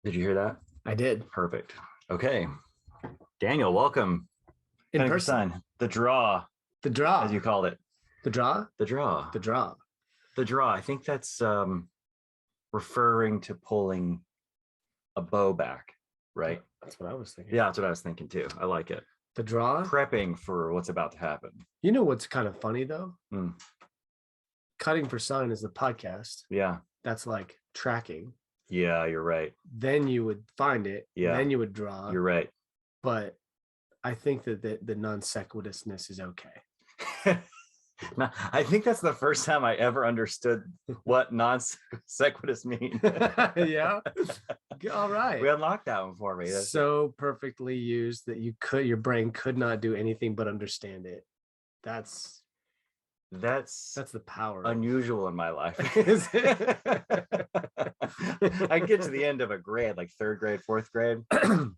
Did you hear that? I did. Perfect. Okay. Daniel, welcome. In Penny for person. Sign. The draw, The draw. as you called it. The draw? The draw. The draw. The draw. I think that's referring to pulling a bow back, right? That's what I was thinking. Yeah, that's what I was thinking too. I like it. The draw? Prepping for what's about to happen. You know what's kind of funny though? Mm. Cutting for Sign is the podcast. Yeah. That's like tracking. Yeah, you're right. Then you would find it. Yeah. Then you would draw. You're right. But I think that the non sequitusness is okay. Now, I think that's the first time I ever understood what non sequitus mean. Yeah. All right. We unlocked that one for me. That's so perfectly used that your brain could not do anything but understand it. That's the power. Unusual in my life. I get to the end of a grade, like third grade, fourth grade,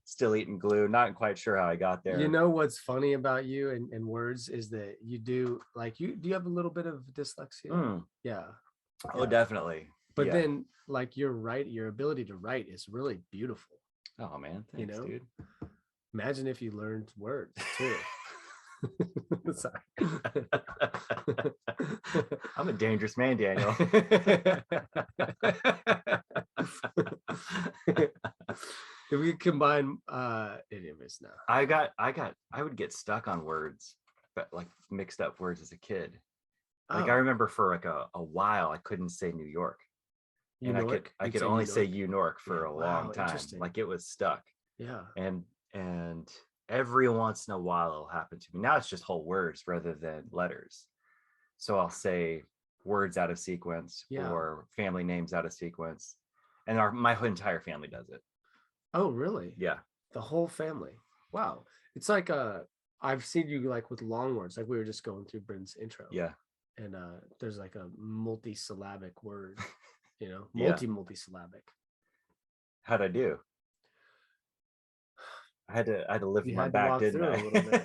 still eating glue, not quite sure how I got there. You know what's funny about you and words is that you do you have a little bit of dyslexia? Yeah. Oh, definitely. But then like your ability to write is really beautiful. Oh man, thanks, dude. Imagine if you learned words too. Sorry. I'm a dangerous man, Daniel. If we combine any of us now. I would get stuck on words, but like mixed up words as a kid. Like I remember for like a while I couldn't say New York. And I could only say New-York for a long time. Like it was stuck. Yeah. And every once in a while it'll happen to me. Now it's just whole words rather than letters. So I'll say words out of sequence or family names out of sequence. And my entire family does it. Oh, really? Yeah. The whole family. Wow. It's like I've seen you like with long words, like we were just going through Brynn's intro. Yeah. And there's like a multi-syllabic word, multi-syllabic. How'd I do? I had to lift my back, didn't I? A little bit.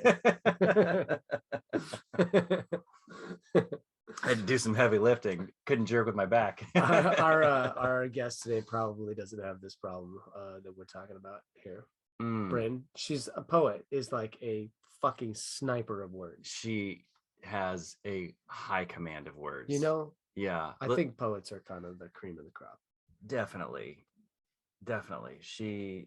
I had to do some heavy lifting. Couldn't jerk with my back. Our guest today probably doesn't have this problem that we're talking about here. Brynn, she's a poet, is like a fucking sniper of words. She has a high command of words. You know? Yeah. I think poets are kind of the cream of the crop. Definitely. The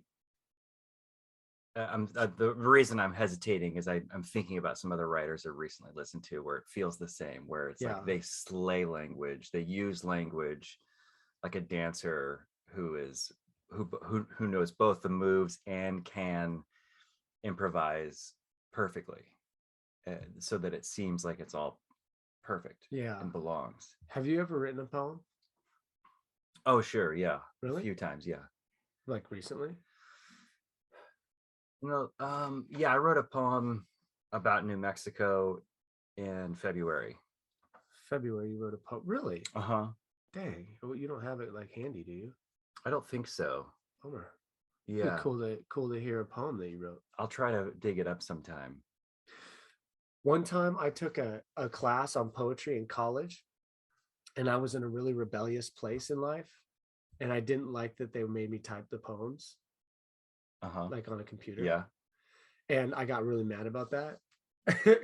reason I'm hesitating is I'm thinking about some other writers I recently listened to where it feels the same, where it's like they slay language, they use language like a dancer who knows both the moves and can improvise perfectly, so that it seems like it's all perfect and belongs. Have you ever written a poem? Oh, sure, yeah. Really? A few times, yeah. Like recently? I wrote a poem about New Mexico in February. You wrote a poem? Really? Uh-huh. Dang. You don't have it like handy, do you? I don't think so. Bummer. Yeah. Cool to hear a poem that you wrote. I'll try to dig it up sometime. One time I took a class on poetry in college, and I was in a really rebellious place in life, and I didn't like that they made me type the poems. Like on a computer. Yeah. And I got really mad about that.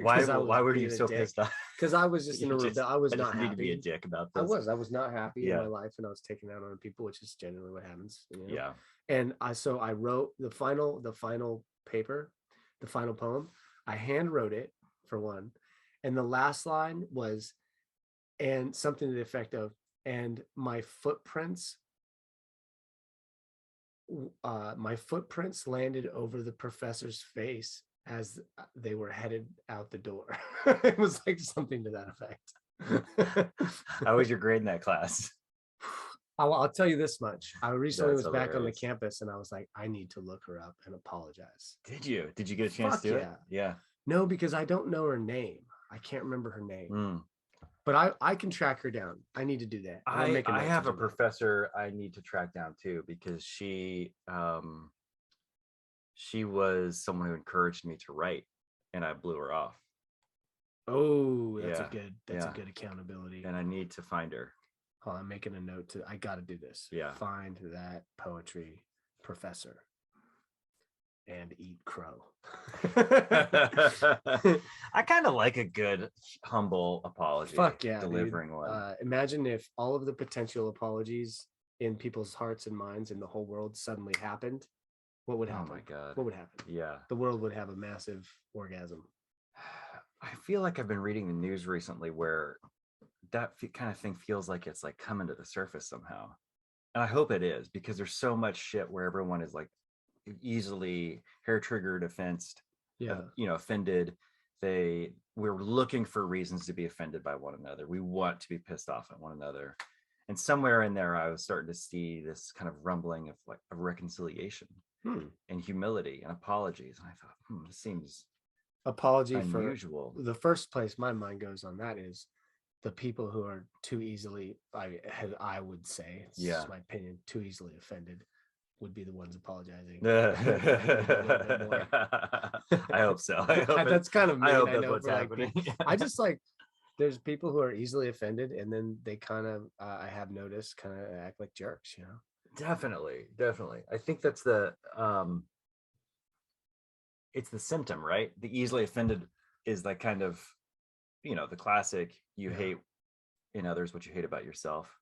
Why were you so pissed off? Because I was just in a rebellion. I was not happy. Need to be a dick about this. I was not happy in my life, and I was taking out on people, which is generally what happens. You know? Yeah. And I wrote the final paper, the final poem. I hand wrote it for one, and the last line was, and something to the effect of, and my footprints landed over the professor's face as they were headed out the door. It was like something to that effect. How was your grade in that class? I'll tell you this much. I recently was back on the campus, and I was like, I need to look her up and apologize. Did you get a chance to do it? Yeah. No, because I don't know her name. I can't remember her name. But I can track her down. I need to do that. I have a professor I need to track down too, because she was someone who encouraged me to write, and I blew her off. Oh, that's a good accountability. And I need to find her. Oh, I'm making a note I got to do this. Yeah. Find that poetry professor and eat crow. I kind of like a good humble apology. Fuck yeah, delivering dude. one. Imagine if all of the potential apologies in people's hearts and minds in the whole world suddenly happened. What would happen? Oh my God. What would happen? Yeah. The world would have a massive orgasm. I feel like I've been reading the news recently where that kind of thing feels like it's like coming to the surface somehow. And I hope it is, because there's so much shit where everyone is like easily hair triggered, offended. We're looking for reasons to be offended by one another. We want to be pissed off at one another. And somewhere in there, I was starting to see this kind of rumbling of like a reconciliation and humility and apologies. And I thought, this seems apology unusual. For the first place my mind goes on that is the people who are too easily, I would say, it's my opinion, too easily offended would be the ones apologizing. I hope so. I hope that's kind of mean. I hope that's what's happening. I just like, there's people who are easily offended and then they kind of, I have noticed, kind of act like jerks, you know? Definitely. I think that's it's the symptom, right? The easily offended is like kind of, the classic, you hate in others what you hate about yourself,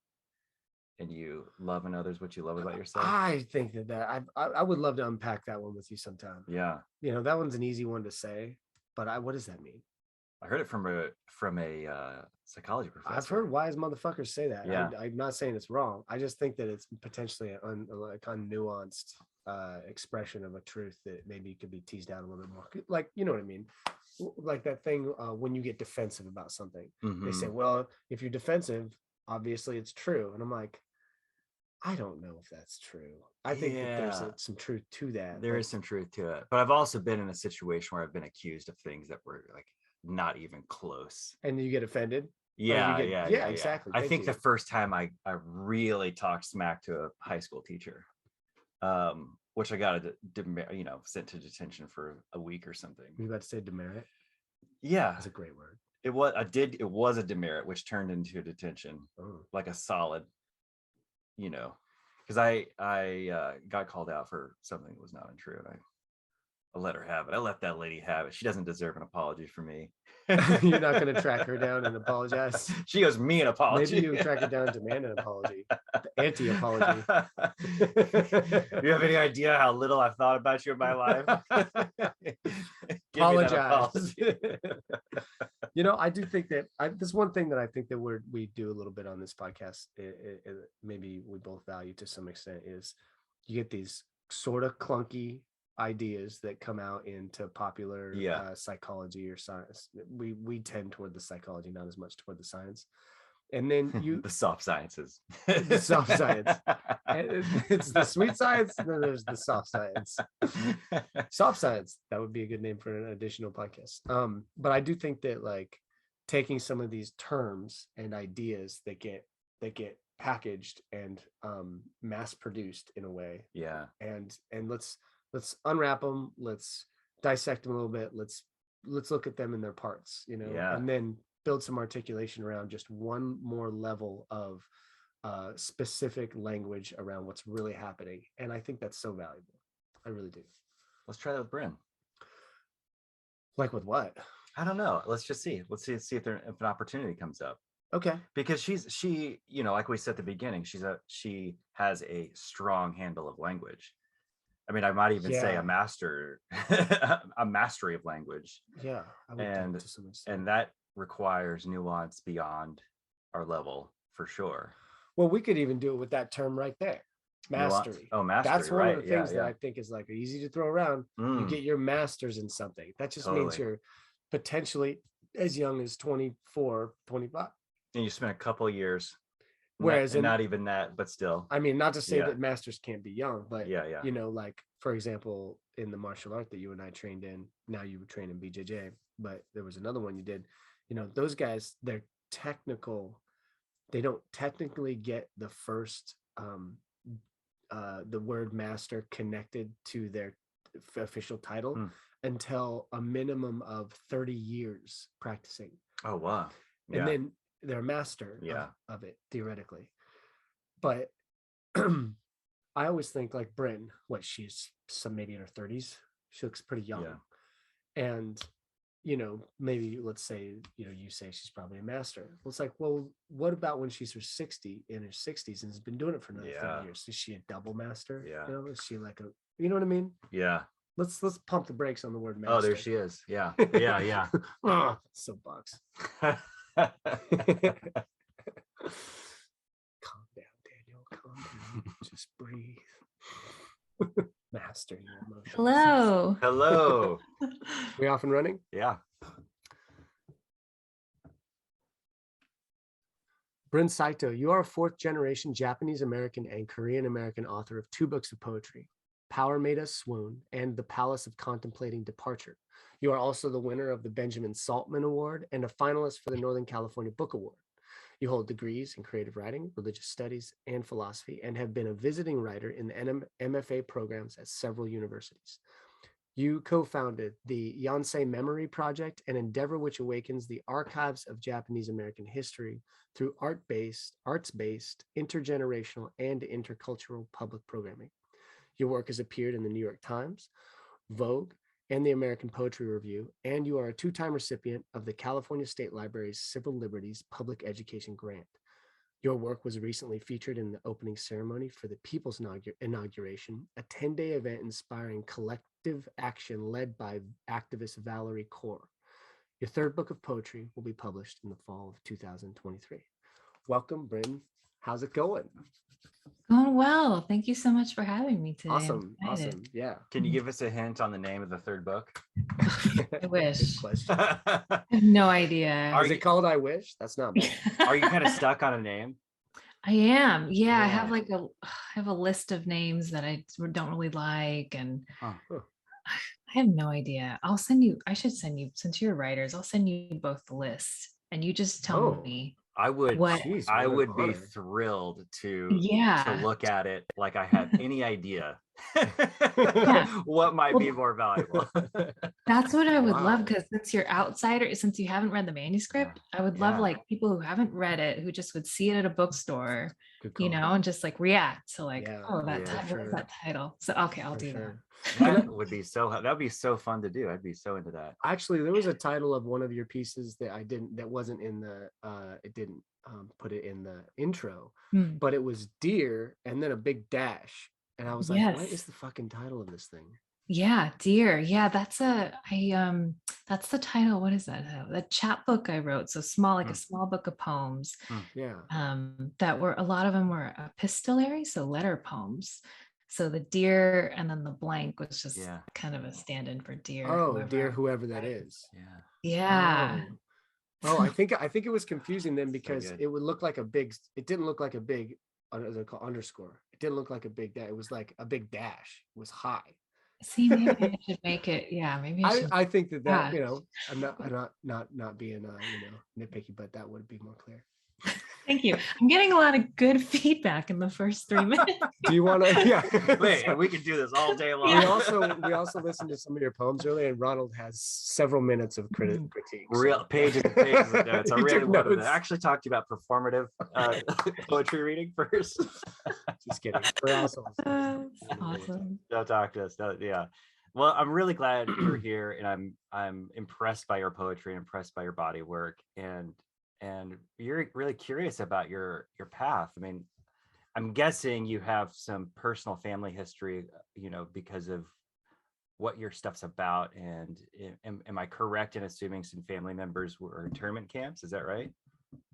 and you love in others what you love about yourself. I think that I would love to unpack that one with you sometime. Yeah. That one's an easy one to say, but what does that mean? I heard it from a psychology professor. I've heard wise motherfuckers say that. Yeah. I'm not saying it's wrong. I just think that it's potentially an unnuanced expression of a truth that maybe could be teased out a little bit more. Like, you know what I mean? Like that thing when you get defensive about something, they say, well, if you're defensive, obviously it's true. And I'm like, I don't know if that's true. I think that there's some truth to that. There is some truth to it. But I've also been in a situation where I've been accused of things that were like not even close. And you get offended? Yeah, exactly. I think the first time I really talked smack to a high school teacher, which I got sent to detention for a week or something. You about to say demerit? Yeah, that's a great word. It was a demerit, which turned into detention, like a solid, because I got called out for something that was not untrue, and I let her have it. I let that lady have it. She doesn't deserve an apology from me. You're not going to track her down and apologize? She owes me an apology. Maybe you track her down and demand an apology. Anti-apology. You have any idea how little I've thought about you in my life? Apologize. I do think that this one thing that I think that we do a little bit on this podcast, maybe we both value to some extent, is you get these sort of clunky ideas that come out into popular psychology or science. We tend toward the psychology, not as much toward the science. And then the soft sciences. The soft science. It's the sweet science, and then there's the soft science. Soft science, that would be a good name for an additional podcast. But I do think that like taking some of these terms and ideas that get packaged and mass produced in a way. Yeah. And let's unwrap them, let's dissect them a little bit, let's look at them in their parts, and then build some articulation around just one more level of specific language around what's really happening. And I think that's so valuable. I really do. Let's try that with Brynn. Like with what? I don't know. Let's just see. Let's see if an opportunity comes up. Okay. Because she, like we said at the beginning, she has a strong handle of language. I mean, I might even say a mastery of language. Yeah. I would think to some extent. And that requires nuance beyond our level for sure. Well, we could even do it with that term right there. Mastery. Oh, mastery. That's one of the things that I think is like easy to throw around. You get your masters in something. That just means you're potentially as young as 24, 25. And you spent a couple of years. Whereas not even that, but still. I mean, not to say that masters can't be young, but yeah. Like for example, in the martial art that you and I trained in, now you train in BJJ, but there was another one you did. Those guys, they're technical. They don't technically get the first the word master connected to their official title until a minimum of 30 years practicing. Oh wow. And then they're a master Yeah. of it theoretically. But I always think like Brynn, what she's maybe in her 30s. She looks pretty young. Yeah. And, you know, maybe let's say, you know, you say she's probably a master. Well, it's like, well, what about when she's in her 60s and has been doing it for another 30 years? Is she a double master? Yeah. You know, is she like a, you know what I mean? Yeah. Let's pump the brakes on the word master. Oh, there she is. Yeah. Yeah. Oh, soapbox. Calm down, Daniel. Calm down. Just breathe. Master your emotions. Hello. We off and running? Yeah. Brynn Saito, you are a fourth generation Japanese American and Korean American author of 2 books of poetry, Power Made Us Swoon and The Palace of Contemplating Departure. You are also the winner of the Benjamin Saltman Award and a finalist for the Northern California Book Award. You hold degrees in creative writing, religious studies, and philosophy, and have been a visiting writer in the MFA programs at several universities. You co-founded the Yonsei Memory Project, an endeavor which awakens the archives of Japanese American history through arts-based, intergenerational, and intercultural public programming. Your work has appeared in the New York Times, Vogue, and the American Poetry Review, and you are a 2-time recipient of the California State Library's Civil Liberties Public Education Grant. Your work was recently featured in the opening ceremony for the People's Inauguration, a 10-day event inspiring collective action led by activist Valerie Kaur. Your 3rd book of poetry will be published in the fall of 2023. Welcome, Brynn. How's it going? Going well. Thank you so much for having me today. Awesome. Yeah. Can you give us a hint on the name of the 3rd book? I wish. Good question. I have no idea. Is it called I Wish? That's not bad. Are you kind of stuck on a name? I am. Yeah, I have a list of names that I don't really like, and I have no idea. I should send you, since you're writers, I'll send you both the list and you just tell me. I would be thrilled to look at it like I have any idea what might be more valuable. That's what I would love, because since you're outsider, since you haven't read the manuscript, I would love like people who haven't read it, who just would see it at a bookstore, you know, and just like react to like, that title. So okay, I'll do that. That would be so fun to do. I'd be so into that. Actually, there was a title of one of your pieces that wasn't in the it didn't put it in the intro, but it was Dear and then a big dash, and I was like, what is the fucking title of this thing? Yeah, Dear. Yeah, that's the title. What is that? The chapbook I wrote. So small, like a small book of poems. That were, a lot of them were epistolary, so letter poems. So the dear and then the blank was just kind of a stand-in for dear. Whoever that is. Yeah. Oh, I think it was confusing then, because it would look like it didn't look like a big underscore. It didn't look like a big dash. It was like a big dash. It was high. See, maybe I should make it. Yeah, maybe I think that you know, I'm not being nitpicky, but that would be more clear. Thank you. I'm getting a lot of good feedback in the first 3 minutes. Do you want to? Yeah. Wait, we could do this all day long. We also listened to some of your poems earlier, and Ronald has several minutes of critiques. Real pages and pages of notes. I really wanted to actually talk to you about performative poetry reading first. Just kidding. We're assholes. Awesome. Don't talk to us. Yeah. Well, I'm really glad you're here, and I'm impressed by your poetry, impressed by your body work, and you're really curious about your path. I mean, I'm guessing you have some personal family history, you know, because of what your stuff's about. And am I correct in assuming some family members were internment camps? Is that right?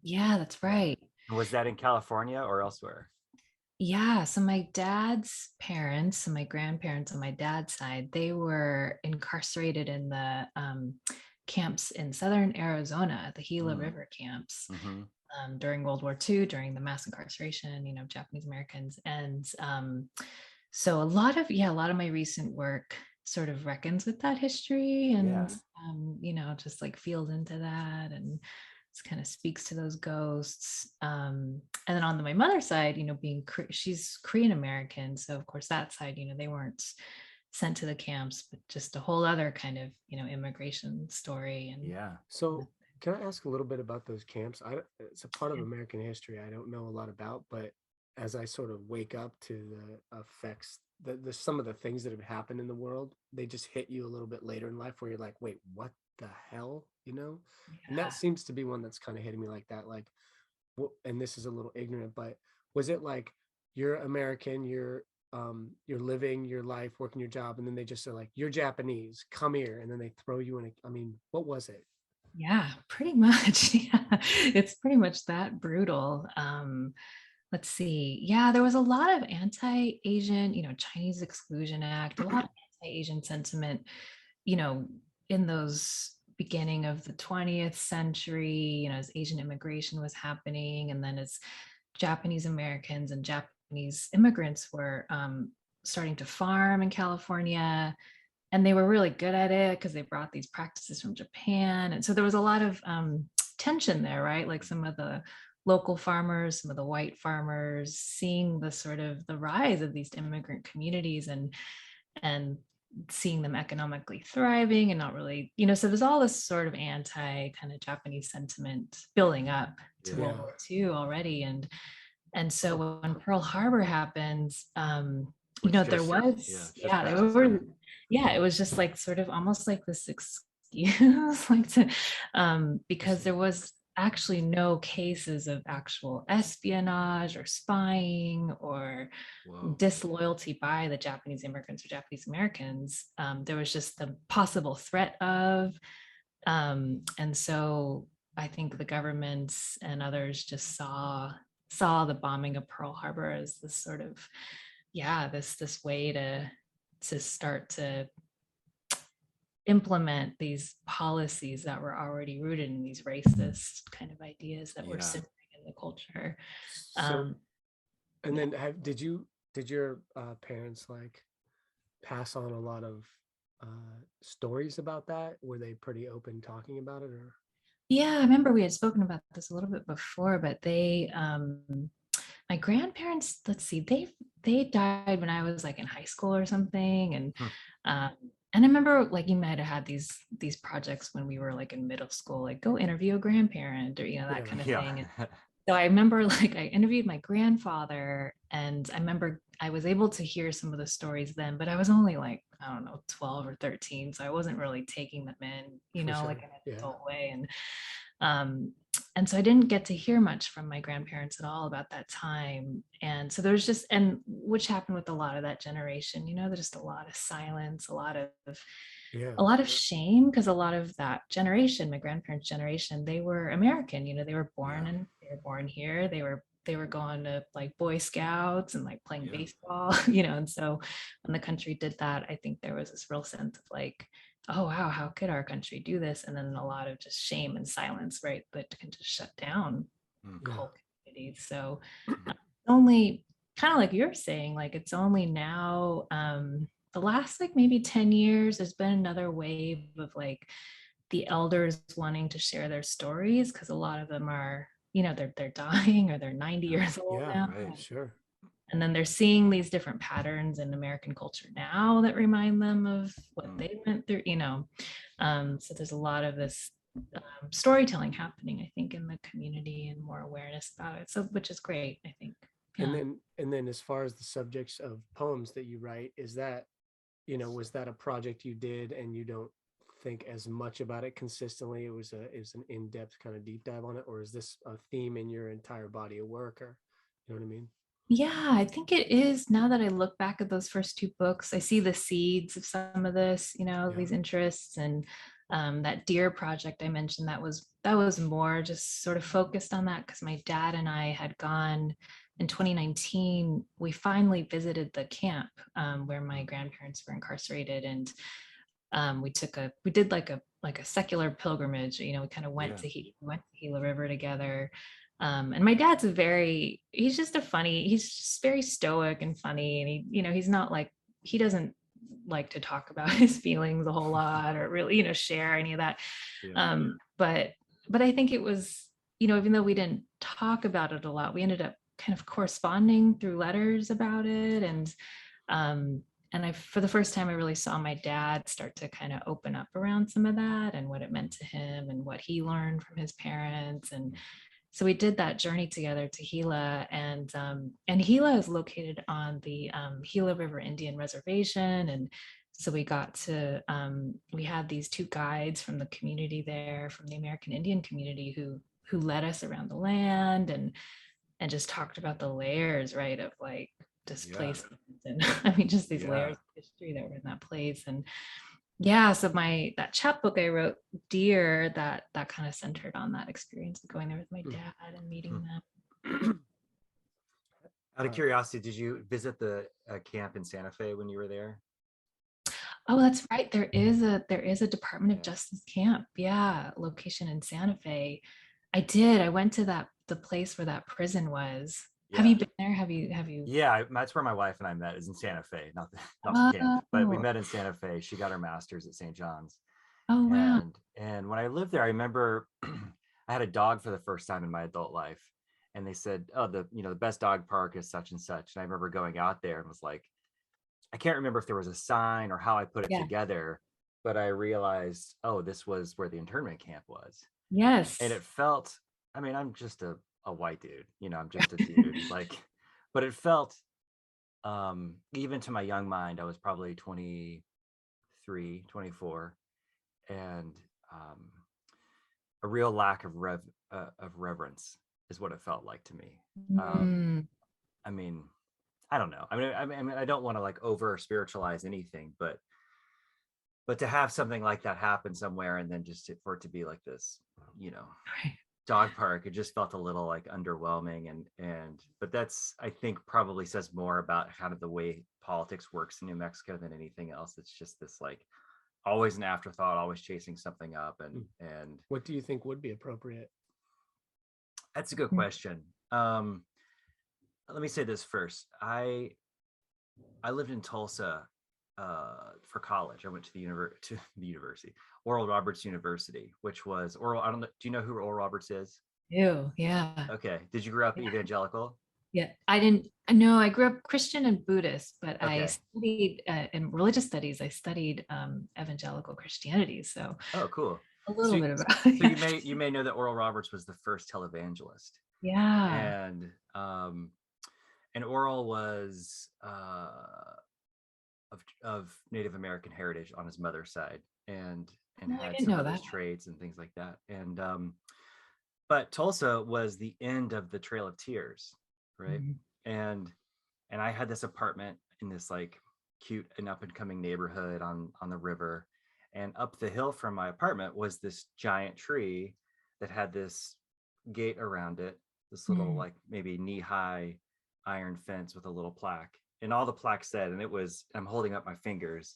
Yeah, that's right. Was that in California or elsewhere? Yeah, so my dad's parents and my grandparents on my dad's side, they were incarcerated in the camps in southern Arizona, the Gila River camps, during World War II, during the mass incarceration, you know, Japanese Americans. And so a lot of my recent work sort of reckons with that history, and you know, just like feels into that, and kind of speaks to those ghosts. And then on my mother's side, you know, she's Korean American, so of course that side, you know, they weren't sent to the camps, but just a whole other kind of, you know, immigration story. And so Can I ask a little bit about those camps? It's a part of American history I don't know a lot about, but as I sort of wake up to the effects, the some of the things that have happened in the world, they just hit you a little bit later in life where you're like, wait, what the hell? You know? And that Yeah. seems to be one that's kind of hitting me like that. Like, and this is a little ignorant, but was it like you're American, you're living your life, working your job, and then they just are like, you're Japanese, come here, and then they throw you in I mean, what was it? Yeah, pretty much. Yeah, it's pretty much that brutal. Let's see. Yeah, there was a lot of anti-Asian, Chinese Exclusion Act, a lot of anti-Asian sentiment, you know, in those beginning of the 20th century, as Asian immigration was happening, and then as Japanese Americans and Japanese immigrants were starting to farm in California, and they were really good at it because they brought these practices from Japan. And so there was a lot of tension there, right? Like some of the local farmers, some of the white farmers, seeing the sort of the rise of these immigrant communities and seeing them economically thriving and not really, so there's all this sort of anti kind of Japanese sentiment building up to World War II already. And so when Pearl Harbor happened, there was, they were, it was just like sort of almost like this excuse, like to, because there was actually no cases of actual espionage or spying or disloyalty by the Japanese immigrants or Japanese Americans. There was just the possible threat of, and so I think the governments and others just saw the bombing of Pearl Harbor as this sort of, this way to start to implement these policies that were already rooted in these racist kind of ideas that were simmering in the culture. So, and then did your parents like pass on a lot of stories about that? Were they pretty open talking about it, or? Yeah, I remember we had spoken about this a little bit before, but they, my grandparents, let's see, they died when I was like in high school or something, and I remember like you might have had these projects when we were like in middle school, like go interview a grandparent or that kind of thing. And so I remember like I interviewed my grandfather, and I remember I was able to hear some of the stories then, but I was only like, I don't know, 12 or 13. So I wasn't really taking them in, like in an adult way. And so I didn't get to hear much from my grandparents at all about that time. And so there's just, and which happened with a lot of that generation, there's just a lot of silence, a lot of shame, because a lot of that generation, my grandparents' generation, they were American, they were born here. They were going to like Boy Scouts and like playing baseball, and so when the country did that, I think there was this real sense of like, oh wow, how could our country do this? And then a lot of just shame and silence, right, that can just shut down whole communities. So only kind of like you're saying, like it's only now, the last like maybe 10 years, there's been another wave of like the elders wanting to share their stories, because a lot of them are, they're dying or they're 90 years old now. Right, sure. And then they're seeing these different patterns in American culture now that remind them of what they went through, so there's a lot of this storytelling happening, I think, in the community, and more awareness about it, so which is great, I think. And then as far as the subjects of poems that you write, is that, was that a project you did and you don't think as much about it consistently? It was an in-depth kind of deep dive on it, or is this a theme in your entire body of work, or you know what I mean? Yeah, I think it is. Now that I look back at those first two books, I see the seeds of some of this, these interests. And that deer project I mentioned, that was more just sort of focused on that because my dad and I had gone in 2019. We finally visited the camp where my grandparents were incarcerated, and we did like a secular pilgrimage. We kind of went to Gila River together. And my dad's he's just very stoic and funny. And he's not like, he doesn't like to talk about his feelings a whole lot or really, share any of that. But I think it was, even though we didn't talk about it a lot, we ended up kind of corresponding through letters about it. And for the first time, I really saw my dad start to kind of open up around some of that and what it meant to him and what he learned from his parents. And so we did that journey together to Gila, and Gila is located on the Gila River Indian Reservation. And so we got to, we had these two guides from the community there, from the American Indian community, who led us around the land and just talked about the layers, right, of like displacement and I mean, just these layers of history that were in that place. And yeah, so that chapbook I wrote, Dear, that kind of centered on that experience of going there with my dad and meeting them. Out of curiosity, did you visit the camp in Santa Fe when you were there? Oh, that's right. There is a Department of Justice camp. Yeah, location in Santa Fe. I did. I went to the place where that prison was. Yeah. Have you been there? Have you? Yeah, that's where my wife and I met, is in Santa Fe, not the camp, but we met in Santa Fe. She got her master's at St. John's. Oh, wow. And when I lived there, I remember I had a dog for the first time in my adult life. And they said, oh, the best dog park is such and such. And I remember going out there and was like, I can't remember if there was a sign or how I put it together, but I realized, oh, this was where the internment camp was. Yes. And it felt, I mean, I'm just a white dude, I'm just a dude, but it felt, even to my young mind, I was probably 23, 24, and a real lack of reverence is what it felt like to me. I mean, I don't know. I mean, I don't want to like over spiritualize anything, but to have something like that happen somewhere, and then just for it to be like this, dog park, it just felt a little like underwhelming. But that's, I think, probably says more about kind of the way politics works in New Mexico than anything else. It's just this like always an afterthought, always chasing something up. And what do you think would be appropriate? That's a good question. Let me say this first. I lived in Tulsa for college. I went to the university, Oral Roberts University, which was Oral. I don't know. Do you know who Oral Roberts is? Ew, yeah. Okay. Did you grow up evangelical? Yeah, I didn't. No, I grew up Christian and Buddhist, but I studied in religious studies. I studied evangelical Christianity. So, oh, cool. A little bit about. So you may know that Oral Roberts was the first televangelist. Yeah. And Oral was of Native American heritage on his mother's side, and had some of those traits and things like that. And but Tulsa was the end of the Trail of Tears, right? And I had this apartment in this like cute and up and coming neighborhood on the river, and up the hill from my apartment was this giant tree that had this gate around it, this little like maybe knee-high iron fence with a little plaque. And all the plaque said, and it was, I'm holding up my fingers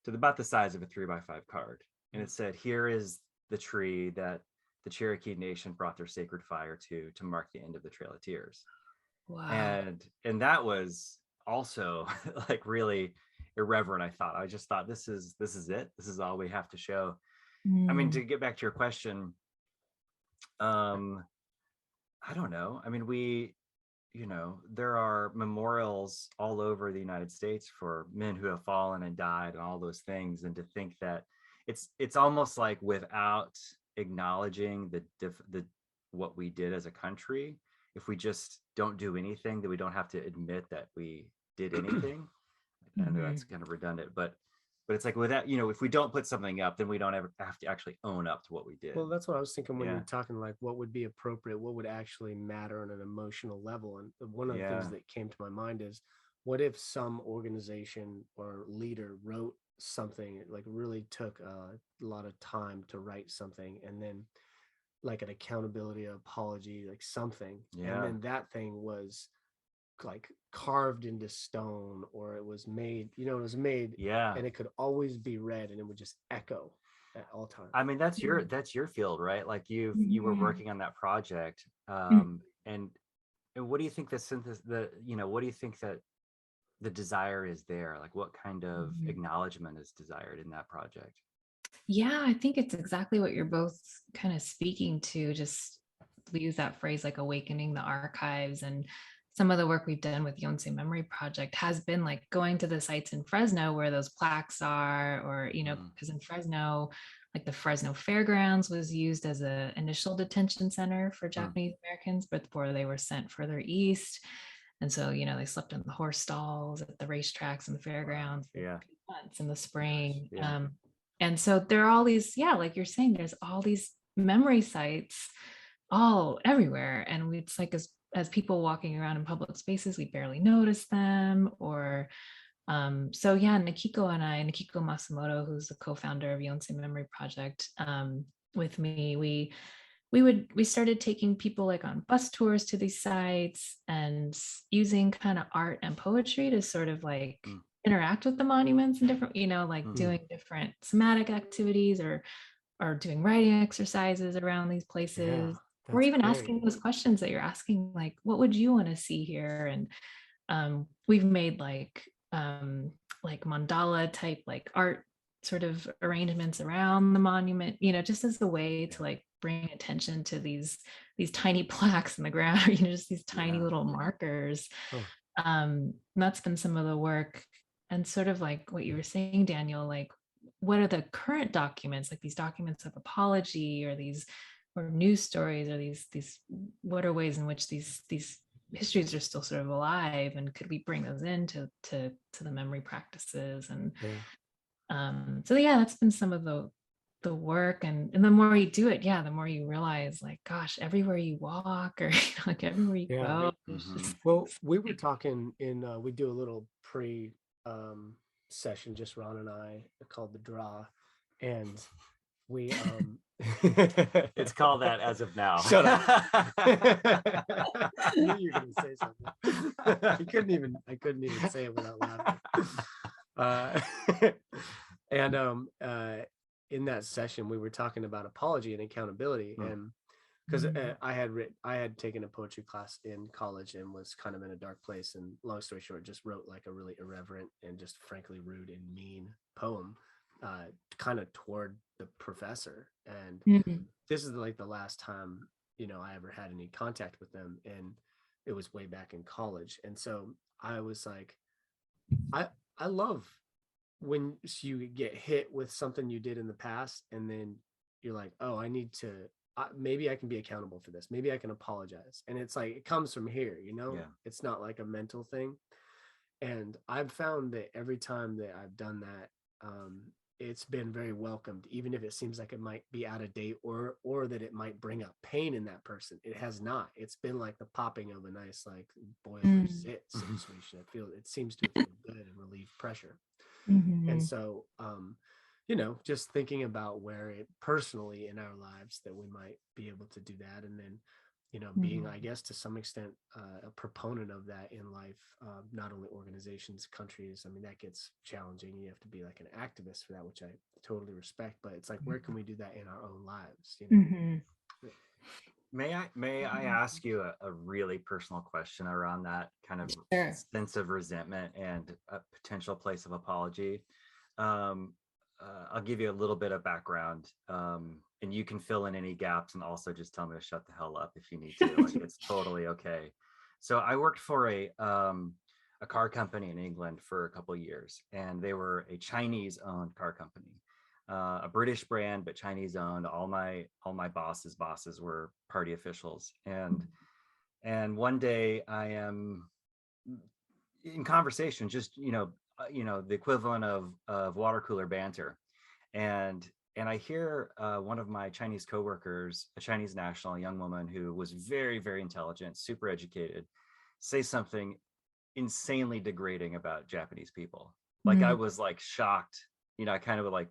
to about the size of a 3x5 card. And it said, here is the tree that the Cherokee Nation brought their sacred fire to mark the end of the Trail of Tears. Wow. And that was also like really irreverent. I just thought, this is it. This is all we have to show. I mean, to get back to your question, I don't know. I mean, there are memorials all over the United States for men who have fallen and died and all those things. And to think that it's almost like without acknowledging the what we did as a country, if we just don't do anything, that we don't have to admit that we did anything. I know that's kind of redundant, but it's like without, if we don't put something up, then we don't ever have to actually own up to what we did. Well, that's what I was thinking when you're talking like what would be appropriate, what would actually matter on an emotional level. And one of the things that came to my mind is, what if some organization or leader wrote something, like really took a lot of time to write something, and then like an accountability, apology, like something, and then that thing was like carved into stone, or it was made, and it could always be read, and it would just echo at all times. I mean, that's your field, right? Like you were working on that project, and what do you think what do you think that the desire is there? Like what kind of acknowledgement is desired in that project? Yeah, I think it's exactly what you're both kind of speaking to. Just we use that phrase like awakening the archives, and some of the work we've done with Yonsei Memory Project has been like going to the sites in Fresno where those plaques are, or, because in Fresno, like the Fresno Fairgrounds was used as an initial detention center for Japanese Americans before they were sent further east. And so, they slept in the horse stalls at the racetracks and the fairgrounds for months in the spring. And so there are all these, like you're saying, there's all these memory sites all everywhere. And it's like, as people walking around in public spaces, we barely notice them. Or so Nikiko Masumoto, who's the co-founder of Yonsei Memory Project, with me, we started taking people like on bus tours to these sites and using kind of art and poetry to sort of like interact with the monuments and different, doing different somatic activities or doing writing exercises around these places. Or even asking those questions that you're asking, like, what would you want to see here? And we've made like mandala type like art sort of arrangements around the monument, just as a way to like bring attention to these tiny plaques in the ground, just these tiny little markers. And that's been some of the work. And sort of like what you were saying, Daniel, like, what are the current documents, like these documents of apology or these or news stories, or these what are ways in which these histories are still sort of alive, and could we bring those into to the memory practices? And so that's been some of the work. And the more you do it, the more you realize, like, gosh, everywhere you walk, or like everywhere you go. Well, we were talking in we do a little pre session, just Ron and I, called the draw, and we it's called that as of now. Shut up. I knew you were gonna say something. I couldn't even say it without laughing. And in that session we were talking about apology and accountability. And because I had taken a poetry class in college and was kind of in a dark place, and long story short, just wrote like a really irreverent and just frankly rude and mean poem kind of toward the professor. And this is like the last time I ever had any contact with them, and it was way back in college. And so I was like, I love when you get hit with something you did in the past, and then you're like, oh, I need to maybe I can be accountable for this, maybe I can apologize. And it's like, it comes from here, it's not like a mental thing. And I've found that every time that I've done that, it's been very welcomed, even if it seems like it might be out of date or that it might bring up pain in that person. It has not. It's been like the popping of a nice like boiler zit situation. It seems to feel good and relieve pressure. And so just thinking about where it personally in our lives that we might be able to do that, and then being, I guess, to some extent a proponent of that in life, not only organizations, countries. I mean, that gets challenging. You have to be like an activist for that, which I totally respect, but it's like, where can we do that in our own lives? May I ask you a really personal question around that kind of sense of resentment and a potential place of apology? I'll give you a little bit of background, and you can fill in any gaps, and also just tell me to shut the hell up if you need to. Like, it's totally okay. So I worked for a car company in England for a couple of years, and they were a Chinese-owned car company, a British brand but Chinese-owned. All my bosses were party officials, and one day I am in conversation, just the equivalent of water cooler banter, and I hear one of my Chinese coworkers, a Chinese national, a young woman who was very, very intelligent, super educated, say something insanely degrading about Japanese people. Like, I was like shocked. I kind of like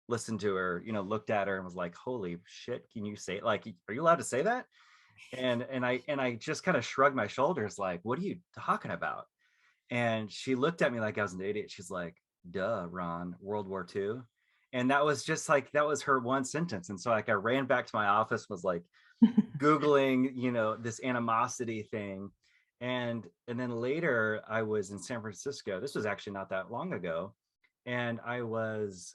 listened to her, looked at her and was like, holy shit, can you say, like, are you allowed to say that? And I just kind of shrugged my shoulders, like, what are you talking about? And she looked at me like I was an idiot. She's like, duh, Ron, World War II. And that was just like, that was her one sentence. And so like, I ran back to my office, was like Googling, this animosity thing. And then later I was in San Francisco. This was actually not that long ago. And I was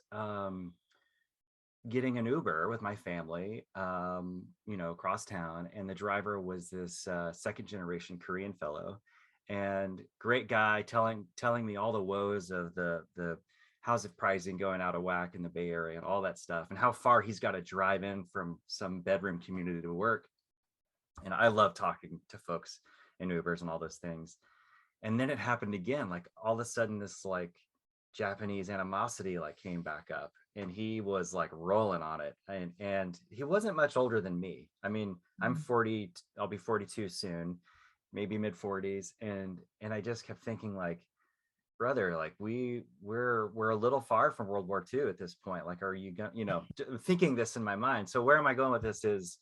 getting an Uber with my family, across town, and the driver was this second generation Korean fellow, and great guy, telling me all the woes of the housing pricing going out of whack in the Bay Area and all that stuff, and how far he's got to drive in from some bedroom community to work. And I love talking to folks in Ubers and all those things. And then it happened again, like all of a sudden this like Japanese animosity like came back up, and he was like rolling on it. And he wasn't much older than me. I mean, I'm 40, I'll be 42 soon, maybe mid 40s. And I just kept thinking like, brother, like we're a little far from World War II at this point. Like, are you going, thinking this in my mind. So where am I going with this is,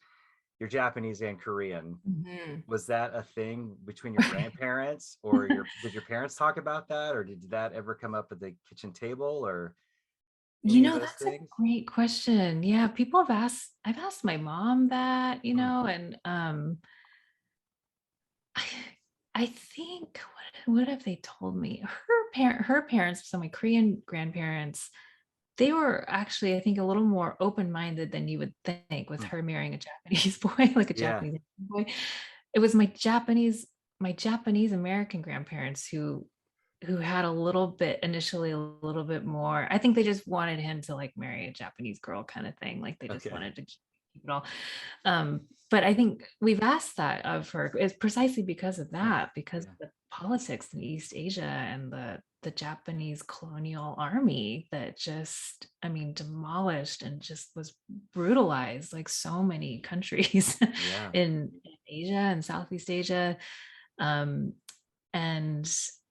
you're Japanese and Korean. Was that a thing between your grandparents, or did your parents talk about that, or did that ever come up at the kitchen table, or any of those That's things? a great question. Yeah, I've asked my mom that, and I think what have they told me? Her parents, so my Korean grandparents, they were actually, I think, a little more open-minded than you would think, with her marrying a Japanese boy, like a Yeah. Japanese boy. It was my Japanese American grandparents who had initially a little bit more. I think they just wanted him to like marry a Japanese girl kind of thing. Like they just wanted to keep it all. But I think we've asked that of her is precisely because of that, because of the politics in East Asia and the Japanese colonial army that just, I mean, demolished and just was brutalized like so many countries in Asia and Southeast Asia. And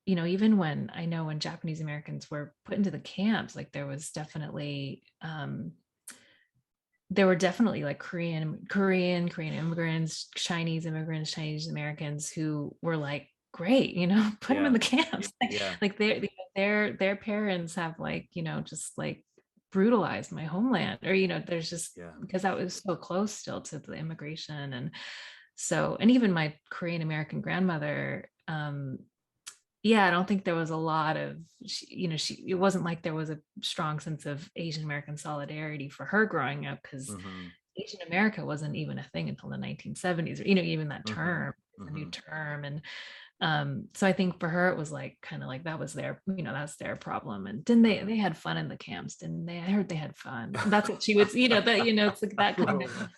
even when Japanese Americans were put into the camps, like there were definitely like Korean immigrants, Chinese immigrants, Chinese Americans who were like, great, put them in the camps. Like their parents have like, just like brutalized my homeland, or, there's just, because that was so close still to the immigration. And even my Korean American grandmother, I don't think there was a lot of, it wasn't like there was a strong sense of Asian American solidarity for her growing up, because Asian America wasn't even a thing until the 1970s, or, even that term, a new term. And so I think for her, it was like, kind of like, that was their, that's their problem. And didn't they had fun in the camps, didn't they? I heard they had fun. That's what she would, it's like that kind of,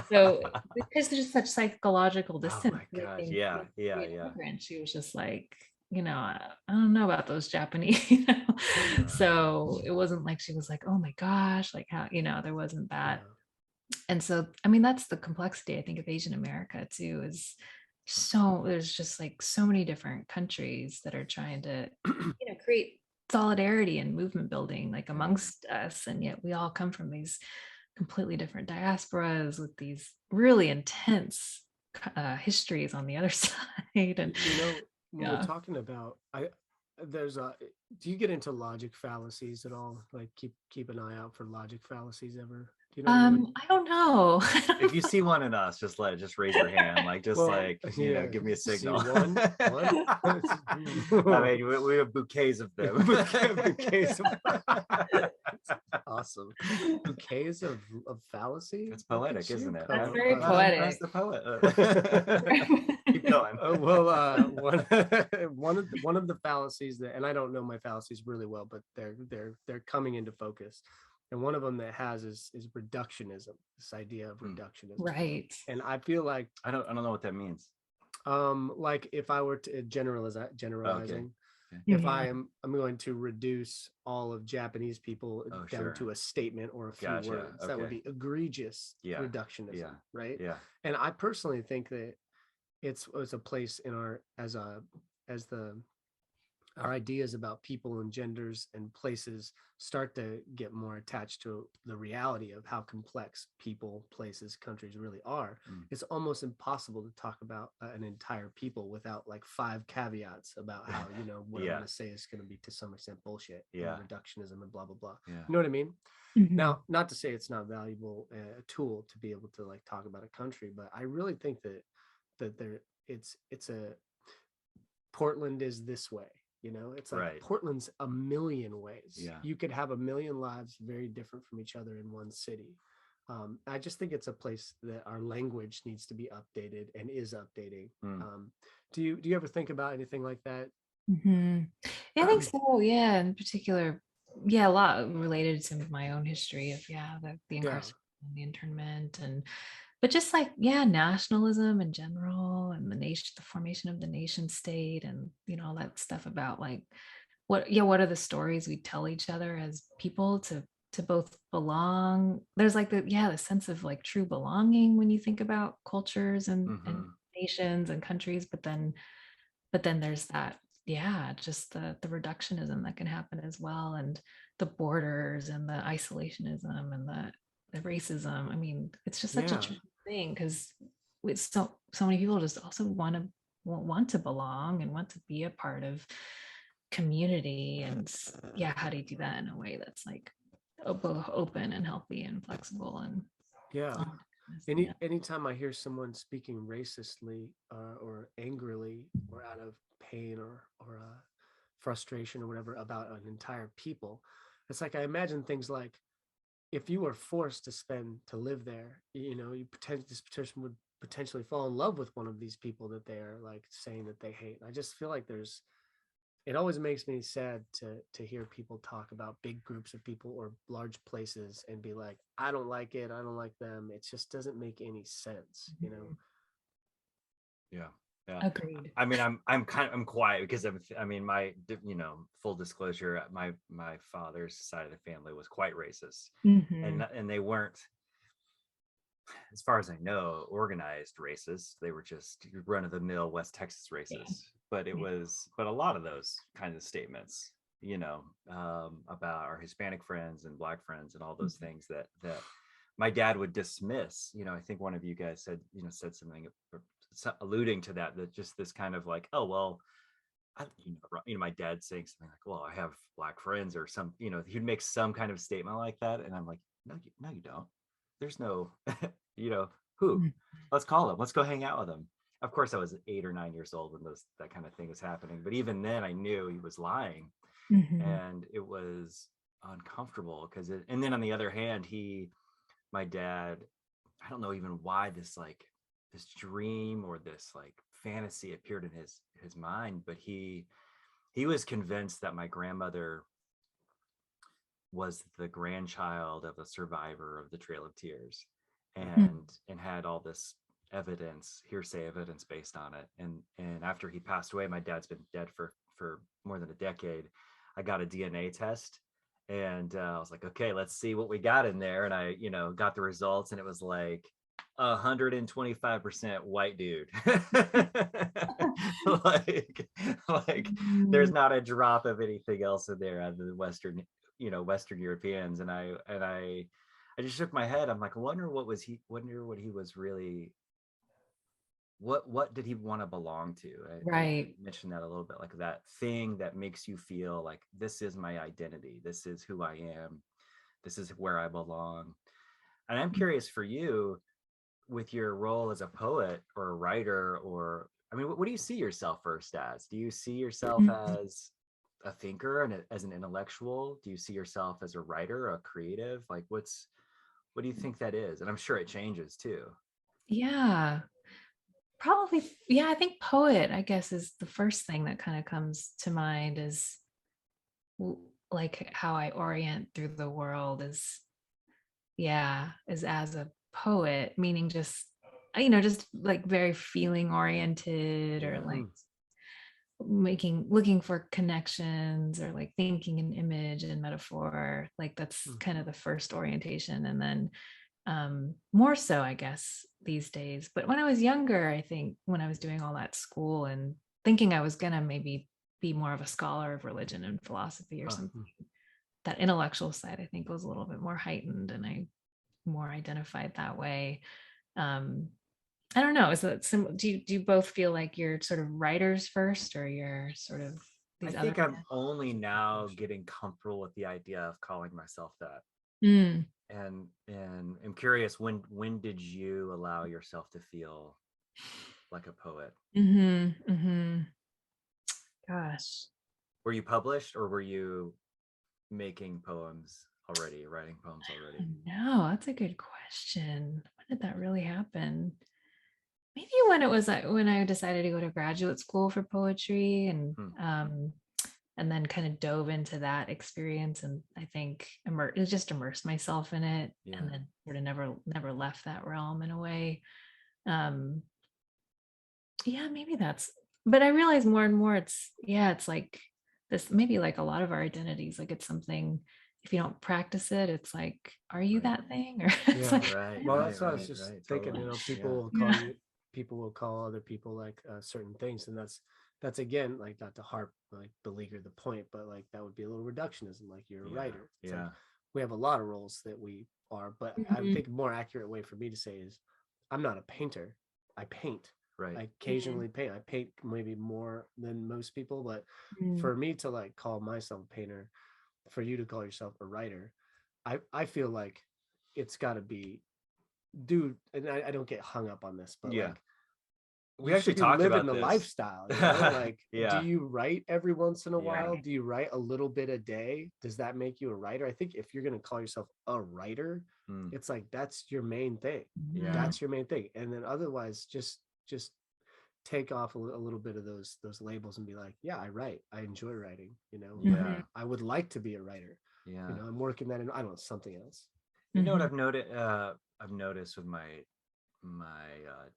so because there's such psychological distance. Oh my gosh. Yeah. She was just like, I don't know about those Japanese, so it wasn't like she was like, oh my gosh, like how, there wasn't that. And so, I mean, that's the complexity, I think, of Asian America too, is there's just like so many different countries that are trying to, create solidarity and movement building like amongst us. And yet we all come from these completely different diasporas with these really intense histories on the other side. And when we're talking about, do you get into logic fallacies at all? Like keep an eye out for logic fallacies ever? Do you know? I don't know. If you see one in us, just raise your hand, like give me a signal. One. I mean, we have bouquets of them. Bouquets of awesome. Bouquets of fallacy. It's poetic, isn't it? That's very poetic. That's the poet. Keep going. One of the fallacies that, and I don't know my fallacies really well, but they're coming into focus. And one of them that has is reductionism, this idea of reductionism. Right. And I feel like I don't know what that means. Like if I were to generalizing, if I'm going to reduce all of Japanese people down to a statement or a few words, that would be egregious reductionism, right? Yeah. And I personally think that it's a place in our our ideas about people and genders and places start to get more attached to the reality of how complex people, places, countries really are. It's almost impossible to talk about an entire people without like 5 caveats about how, what I'm going to say is going to be to some extent bullshit, and reductionism and blah, blah, blah. You know what I mean? Now, not to say it's not valuable a tool to be able to like talk about a country, but I really think that Portland is this way. You know, it's like Right. Portland's a million ways. Yeah. You could have a million lives very different from each other in one city. I just think it's a place that our language needs to be updated and is updating. Do you ever think about anything like that? Yeah, I think so. Yeah, in particular, yeah, a lot related to my own history of the Yeah. incarceration, the internment, but just like nationalism in general, and the formation of the nation state, and all that stuff about like what are the stories we tell each other as people to both belong. There's like the sense of like true belonging when you think about cultures and nations and countries, but then there's that, just the reductionism that can happen as well, and the borders and the isolationism and the racism. I mean, it's just such a Yeah. tricky thing, because with so many people just also want to belong and want to be a part of community. And how do you do that in a way that's like both open and healthy and flexible and Yeah. yeah. Anytime I hear someone speaking racistly or angrily or out of pain or frustration or whatever about an entire people, it's like I imagine things like, if you were forced to live there, this person would potentially fall in love with one of these people that they are like saying that they hate. I just feel like it always makes me sad to hear people talk about big groups of people or large places and be like, I don't like it, I don't like them. It just doesn't make any sense, you know? Yeah. Yeah. Agreed. I mean, I'm quiet because my, full disclosure, my father's side of the family was quite racist, and they weren't, as far as I know, organized racists. They were just run of the mill West Texas racists. But a lot of those kinds of statements, about our Hispanic friends and Black friends and all those things that my dad would dismiss. I think one of you guys said something alluding to that just this kind of like, oh, well, my dad saying something like, well, I have Black friends, or some, he'd make some kind of statement like that. And I'm like, no, you don't. There's no, who? Let's call him. Let's go hang out with him. Of course, I was 8 or 9 years old when that kind of thing was happening. But even then, I knew he was lying, and it was uncomfortable and then on the other hand, my dad, I don't know even why this dream or this like fantasy appeared in his mind, but he was convinced that my grandmother was the grandchild of a survivor of the Trail of Tears, and had all this hearsay evidence based on it. And after he passed away, my dad's been dead for more than a decade. I got a DNA test, and I was like, okay, let's see what we got in there. And I, got the results, and it was like 125% white dude. like there's not a drop of anything else in there other than Western Europeans. And I just shook my head. I'm like, wonder what he was really, what did he want to belong to? Right. I mentioned that a little bit, like that thing that makes you feel like this is my identity, this is who I am, this is where I belong. And I'm curious for you, with your role as a poet or a writer, or what do you see yourself first as? Do you see yourself as a thinker and as an intellectual? Do you see yourself as a writer, a creative? Like what do you think that is? And I'm sure it changes too. Yeah, probably. Yeah, I think poet, I guess, is the first thing that kind of comes to mind, is like how I orient through the world is as a poet, meaning just like very feeling oriented, or like looking for connections, or like thinking in image and metaphor. Like that's kind of the first orientation. And then more so, I guess, these days. But when I was younger, I think when I was doing all that school and thinking I was gonna maybe be more of a scholar of religion and philosophy or something, that intellectual side, I think, was a little bit more heightened, and I more identified that way. I don't know. Is that do you both feel like you're sort of writers first, or you're sort of these I think I'm only now getting comfortable with the idea of calling myself that. And I'm curious, when did you allow yourself to feel like a poet? Gosh, Were you published, or were you making poems already, writing poems already? No, that's a good question. When did that really happen? Maybe when it was when I decided to go to graduate school for poetry, and then kind of dove into that experience, and I think just immersed myself in it, and then sort of never left that realm in a way. Yeah, maybe that's, but I realize more and more it's like this, maybe like a lot of our identities, like it's something, if you don't practice it, it's like, are you that thing? Or it's like, Well, that's what I was just thinking, totally. people will call you, people will call other people like certain things, and that's again, like, not to harp, like, beleaguer the point, but like that would be a little reductionism, like you're a writer. It's like, we have a lot of roles that we are, but I think a more accurate way for me to say is, I'm not a painter, I paint. Right. I occasionally paint. I paint maybe more than most people, but for me to like call myself a painter, for you to call yourself a writer, I feel like it's got to be, dude. And I don't get hung up on this, but like, we actually talked living about the this lifestyle, you know? Like, yeah. Do you write every once in a while? Do you write a little bit a day? Does that make you a writer? I think if you're going to call yourself a writer, it's like, that's your main thing. That's your main thing. And then otherwise, just take off a little bit of those labels and be like, yeah, I write. I enjoy writing, you know. I would like to be a writer. You know, I'm working that in, I don't know, something else. You know what I've noticed with my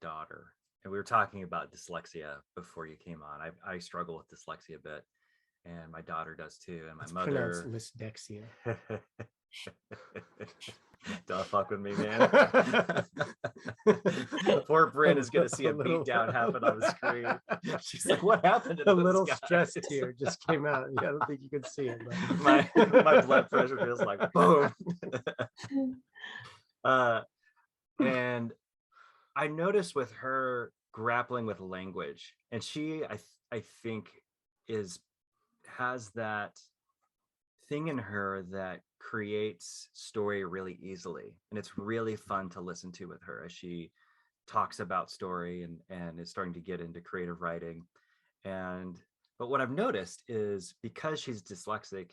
daughter, and we were talking about dyslexia before you came on. I struggle with dyslexia a bit, and my daughter does too, and my mother pronounced dyslexia. Don't fuck with me, man. Poor Brynn is gonna see a beat down happen on the screen. She's like, what happened to a little guys? Stress tear just came out. I don't think you can see it, but my blood pressure feels like boom. And I noticed with her grappling with language, and she I think has that thing in her that creates story really easily, and it's really fun to listen to with her as she talks about story and is starting to get into creative writing. But what I've noticed is, because she's dyslexic,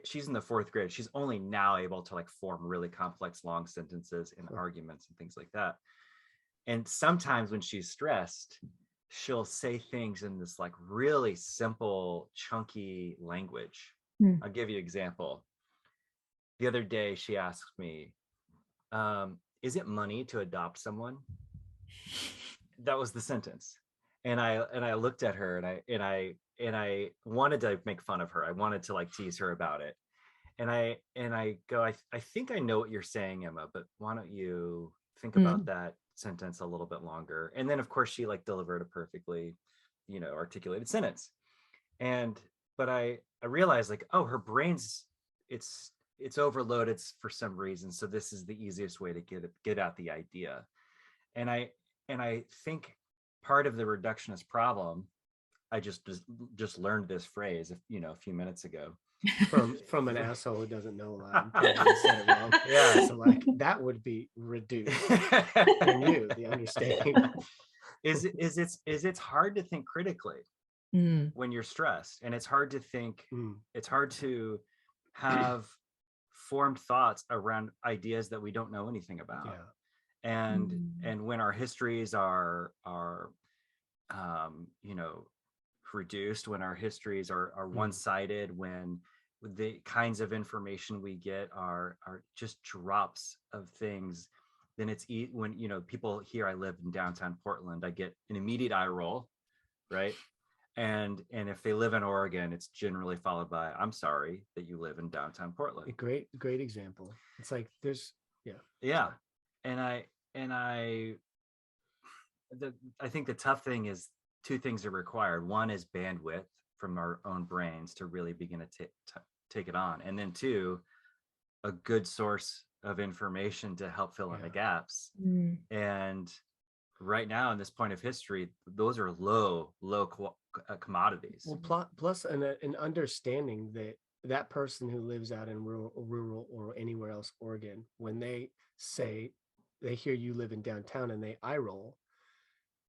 she's in the 4th grade, she's only now able to like form really complex long sentences and arguments and things like that. And sometimes when she's stressed, she'll say things in this like really simple, chunky language. I'll give you an example. The other day, she asked me, is it money to adopt someone? That was the sentence. And I looked at her, and I wanted to make fun of her. I wanted to like tease her about it. And I go, I think I know what you're saying, Emma, but why don't you think about that sentence a little bit longer? And then of course she like delivered a perfectly, articulated sentence. But I realized, like, oh, her brain's it's overloaded for some reason. So this is the easiest way to get at the idea. And I think part of the reductionist problem, I just learned this phrase, a few minutes ago, from an asshole who doesn't know a lot. Said it wrong. Yeah, so like that would be reduced. And you, the understanding is it's hard to think critically when you're stressed, and it's hard to think. It's hard to have formed thoughts around ideas that we don't know anything about. And when our histories are reduced, when our histories are one-sided, when the kinds of information we get are just drops of things, then it's when people hear I live in downtown Portland, I get an immediate eye roll, right? And if they live in Oregon, it's generally followed by, I'm sorry that you live in downtown Portland. A great example. It's like there's and I think the tough thing is, 2 things are required. One is bandwidth from our own brains to really begin to take it on, and then 2, a good source of information to help fill in the gaps. And right now, in this point of history, those are low commodities. Well, plus an understanding that person who lives out in rural or anywhere else, Oregon, when they say they hear you live in downtown and they eye roll,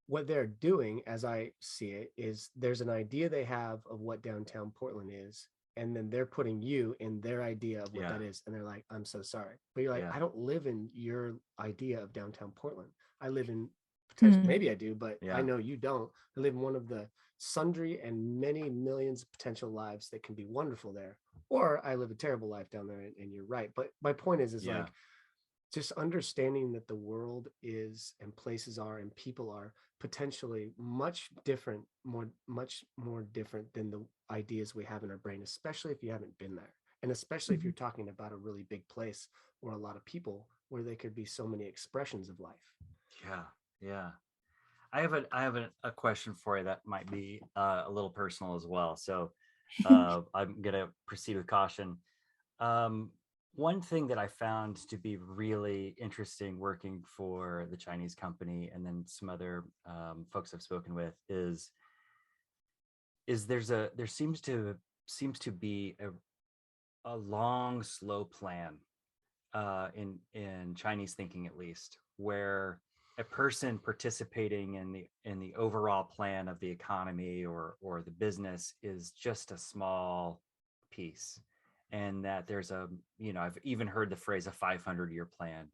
what they're doing, as I see it, is there's an idea they have of what downtown Portland is, and then they're putting you in their idea of what that is, and they're like, I'm so sorry, but you're like, I don't live in your idea of downtown Portland. I live in potentially, maybe I do, but I know you don't. I live in one of the sundry and many millions of potential lives that can be wonderful there, or I live a terrible life down there, and you're right. But my point is like, just understanding that the world is, and places are, and people are potentially much different, much more different than the ideas we have in our brain, especially if you haven't been there. And especially if you're talking about a really big place or a lot of people where there could be so many expressions of life. Yeah. I have a question for you that might be a little personal as well. So I'm gonna proceed with caution. One thing that I found to be really interesting working for the Chinese company, and then some other folks I've spoken with, is there seems to be a long, slow plan in Chinese thinking, at least, where a person participating in the overall plan of the economy or the business is just a small piece, and that there's I've even heard the phrase a 500-year plan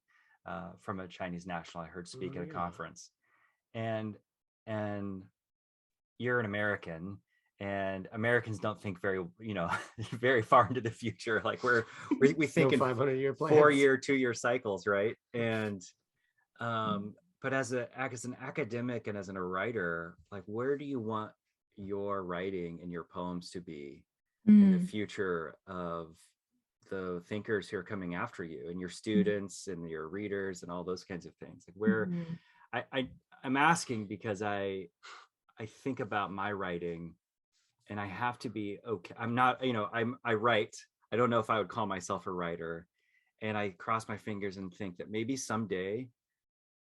from a Chinese national I heard speak at a conference, and you're an American, and Americans don't think very, very far into the future. Like we think in 500-year plans, 4-year, 2-year cycles, right? And but as an academic and as a writer, like, where do you want your writing and your poems to be in the future of the thinkers who are coming after you, and your students and your readers and all those kinds of things? Like, where I'm asking because I think about my writing, and I have to be okay. I'm not, I write. I don't know if I would call myself a writer, and I cross my fingers and think that maybe someday,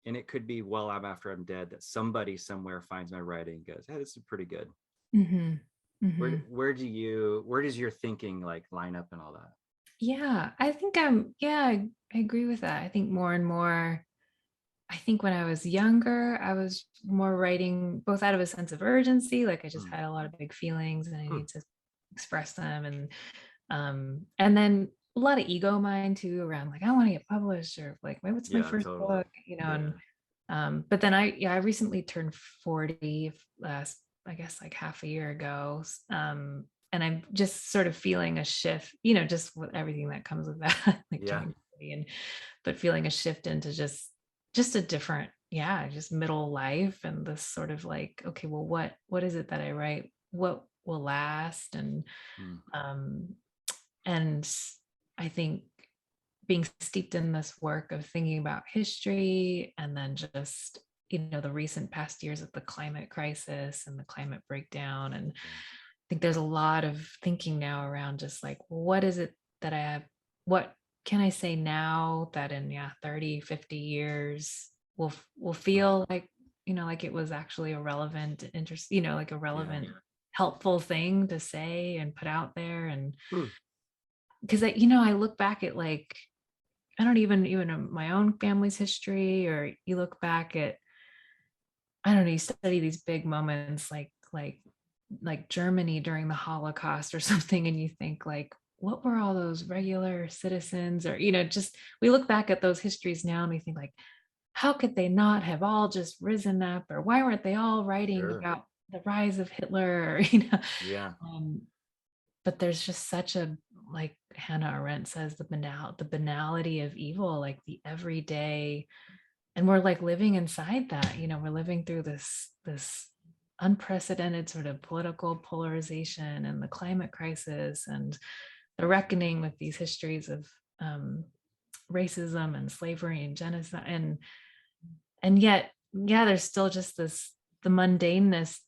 and it could be well after I'm dead, that somebody somewhere finds my writing and goes, hey, this is pretty good. Where does your thinking like line up and all that? Yeah, I think I agree with that. I think more and more, I think when I was younger, I was more writing both out of a sense of urgency, like I just had a lot of big feelings and I need to express them, and then a lot of ego mine too, around like, I want to get published, or like, what's my first book, and but then I recently turned 40 last, I guess, like half a year ago, and I'm just sort of feeling a shift, just with everything that comes with that, like turning 40, but feeling a shift into just a different, just middle life, and this sort of like, okay, well, what is it that I write? What will last? And I think being steeped in this work of thinking about history, and then just, the recent past years of the climate crisis and the climate breakdown. And I think there's a lot of thinking now around just like, what is it that I have? What can I say now that in 30, 50 years will feel like, like it was actually a relevant interest, like a relevant, helpful thing to say and put out there. And because I look back at, like, I don't even know my own family's history, or you look back at, I don't know, you study these big moments like Germany during the Holocaust or something, and you think like, what were all those regular citizens, or, just, we look back at those histories now and we think like, how could they not have all just risen up, or why weren't they all writing about the rise of Hitler, or, but there's just such a, like Hannah Arendt says, the banality of evil, like the everyday, and we're like living inside that, we're living through this unprecedented sort of political polarization and the climate crisis and the reckoning with these histories of racism and slavery and genocide, and yet there's still just the mundaneness,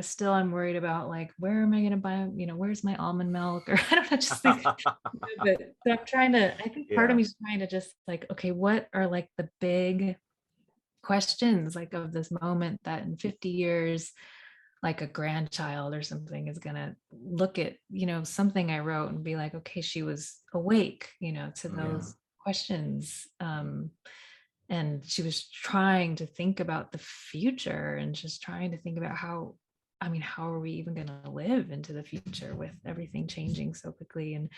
still I'm worried about, like, where am I going to buy, where's my almond milk, or I don't know, just think, but I'm trying to, I think part of me is trying to just like, okay, what are like the big questions, like, of this moment, that in 50 years, like a grandchild or something is going to look at, something I wrote and be like, okay, she was awake, to those questions. and she was trying to think about the future and just trying to think about how are we even going to live into the future with everything changing so quickly? And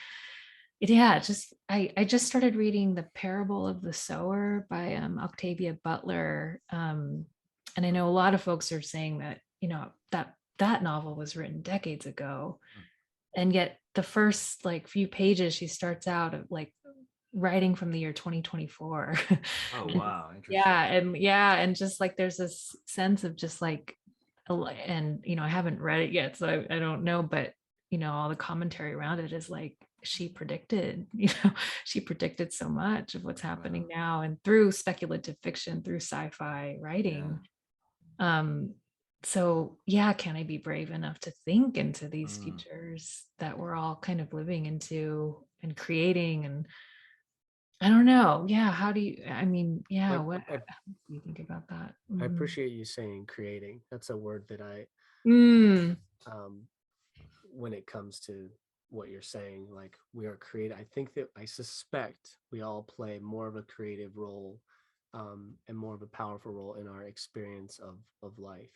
I just started reading The Parable of the Sower by Octavia Butler, and I know a lot of folks are saying that that novel was written decades ago, and yet the first like few pages she starts out of like writing from the year 2024. Oh wow, interesting. And just like there's this sense of just like, and I haven't read it yet, so I don't know, but all the commentary around it is like she predicted so much of what's happening now, and through speculative fiction, through sci-fi writing. So can I be brave enough to think into these futures that we're all kind of living into and creating? And I don't know. How do you, what do you think about that? I appreciate you saying creating. That's a word that when it comes to what you're saying, like we are creative. I suspect we all play more of a creative role and more of a powerful role in our experience of life,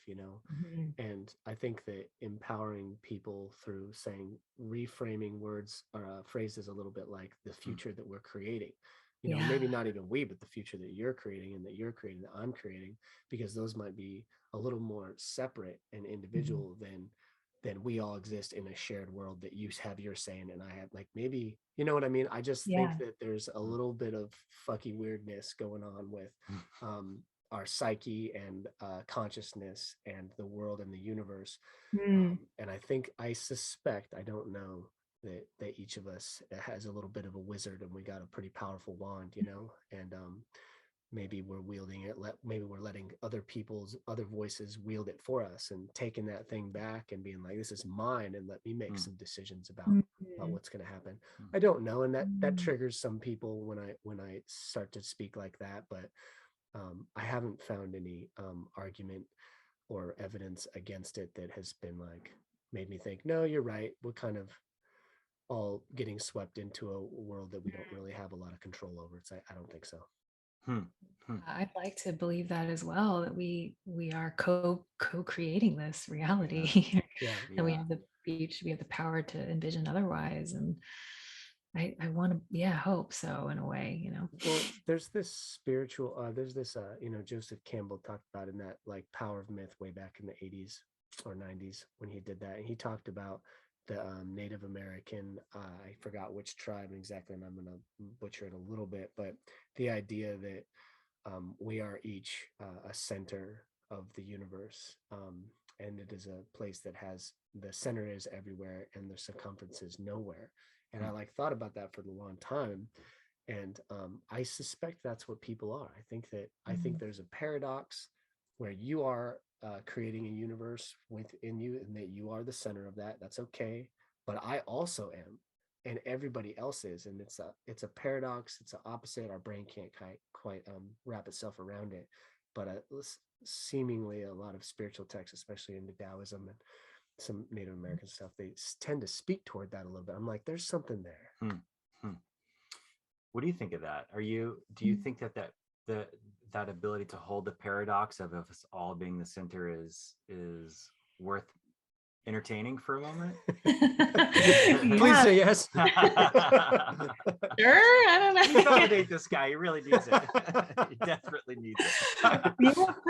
And I think that empowering people through reframing words or phrases a little bit like the future that we're creating, maybe not even we, but the future that you're creating and that you're creating, that I'm creating, because those might be a little more separate and individual than we all exist in a shared world that you have your saying and I have, like, maybe, you know what I mean? I just think that there's a little bit of fucky weirdness going on with our psyche and consciousness and the world and the universe. And I suspect, I don't know, that each of us has a little bit of a wizard and we got a pretty powerful wand, and maybe we're wielding it, maybe we're letting other voices wield it for us and taking that thing back and being like, this is mine, and let me make some decisions about what's going to happen. I don't know, and that triggers some people when I start to speak like that, but I haven't found any argument or evidence against it that has been like made me think, no, you're right, we're kind of all getting swept into a world that we don't really have a lot of control over. I don't think so. I'd like to believe that as well, that we are co-creating this reality. And we have we have the power to envision otherwise. And I want to hope so, in a way, Well, there's this spiritual Joseph Campbell talked about in that like Power of Myth way back in the 80s or 90s when he did that, and he talked about the Native American, I forgot which tribe exactly, and I'm going to butcher it a little bit, but the idea that we are each a center of the universe, and it is a place that has the center is everywhere and the circumference is nowhere. And I thought about that for a long time, and I suspect that's what people are. I think there's a paradox where you are creating a universe within you, and that you are the center of that. That's okay, but I also am, and everybody else is, and it's a paradox. It's an opposite. Our brain can't quite wrap itself around it, but seemingly a lot of spiritual texts, especially in the Taoism and some Native American stuff, they tend to speak toward that a little bit. I'm like, there's something there. What do you think of that? Do you think that ability to hold the paradox of us all being the center is worth entertaining for a moment? Please say yes. Sure, I don't know. Accommodate this guy. He really needs it. He desperately needs it.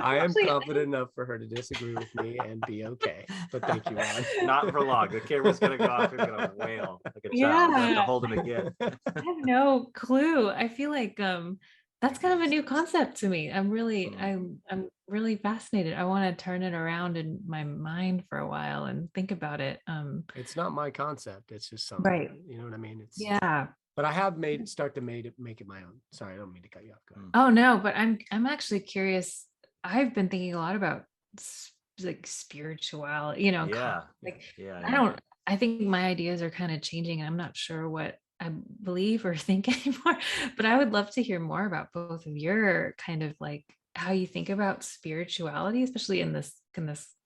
I am confident enough for her to disagree with me and be okay. But thank you, Ron. Not for long. The camera's gonna go off. He's gonna wail like a child. I have to hold him again. I have no clue. I feel like that's kind of a new concept to me. I'm really fascinated. I want to turn it around in my mind for a while and think about it. It's not my concept. It's just something, right. You know what I mean? It's But I have make it my own. Sorry, I don't mean to cut you off. Go ahead. Oh no, but I'm actually curious. I've been thinking a lot about like spirituality, I think my ideas are kind of changing, and I'm not sure what I believe or think anymore, but I would love to hear more about both of your kind of like how you think about spirituality, especially in this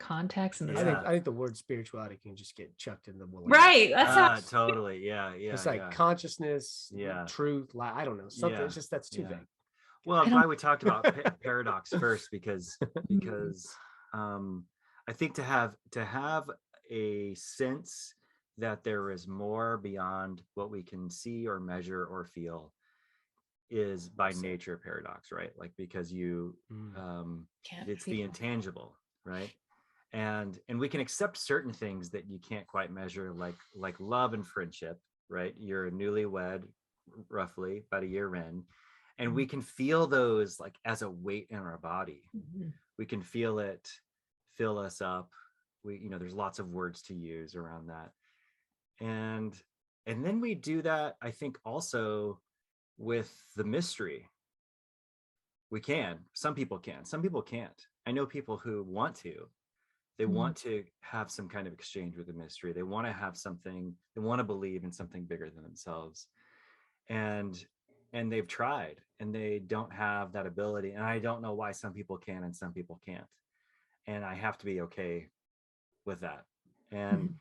context. And I think the word spirituality can just get chucked in the wall. Right. That's totally. Yeah. It's like consciousness, truth, I don't know. Something. It's just, that's too vague. Well, I'm glad we talked about paradox first because I think to have a sense that there is more beyond what we can see or measure or feel is by nature paradox, right? Like because it's the intangible, right? And we can accept certain things that you can't quite measure, like love and friendship, right? You're newlywed, roughly about a year in, and we can feel those like as a weight in our body. We can feel it fill us up. There's lots of words to use around that, and then we do that, I think, also with the mystery. We can. Some people can. Some people can't. I know people who want to. They want to have some kind of exchange with the mystery. They want to have something. They want to believe in something bigger than themselves, and they've tried, and they don't have that ability. And I don't know why some people can and some people can't. And I have to be okay with that. And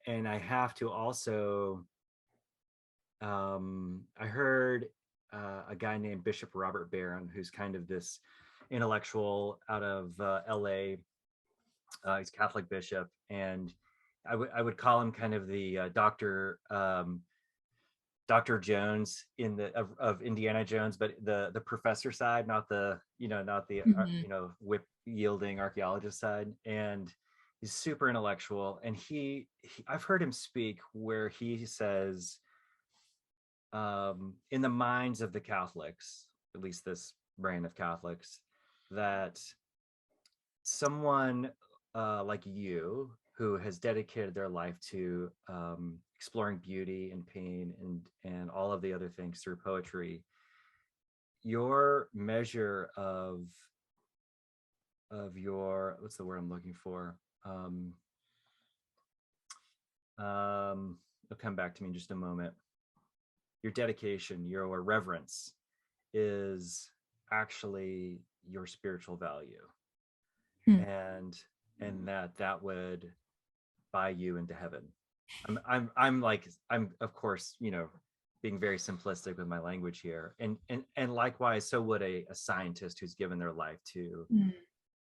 I have to also. I heard a guy named Bishop Robert Barron, who's kind of this intellectual out of LA. He's a Catholic bishop, and I would call him kind of the Dr. Jones of Indiana Jones, but the professor side, not the whip yielding archaeologist side. And he's super intellectual, and he I've heard him speak where he says, in the minds of the Catholics, at least this brand of Catholics, that someone like you, who has dedicated their life to exploring beauty and pain and all of the other things through poetry, your measure of your, what's the word I'm looking for? It'll come back to me in just a moment. Your dedication, your reverence is actually your spiritual value. And that would buy you into heaven. I'm of course, being very simplistic with my language here. And likewise, so would a scientist who's given their life to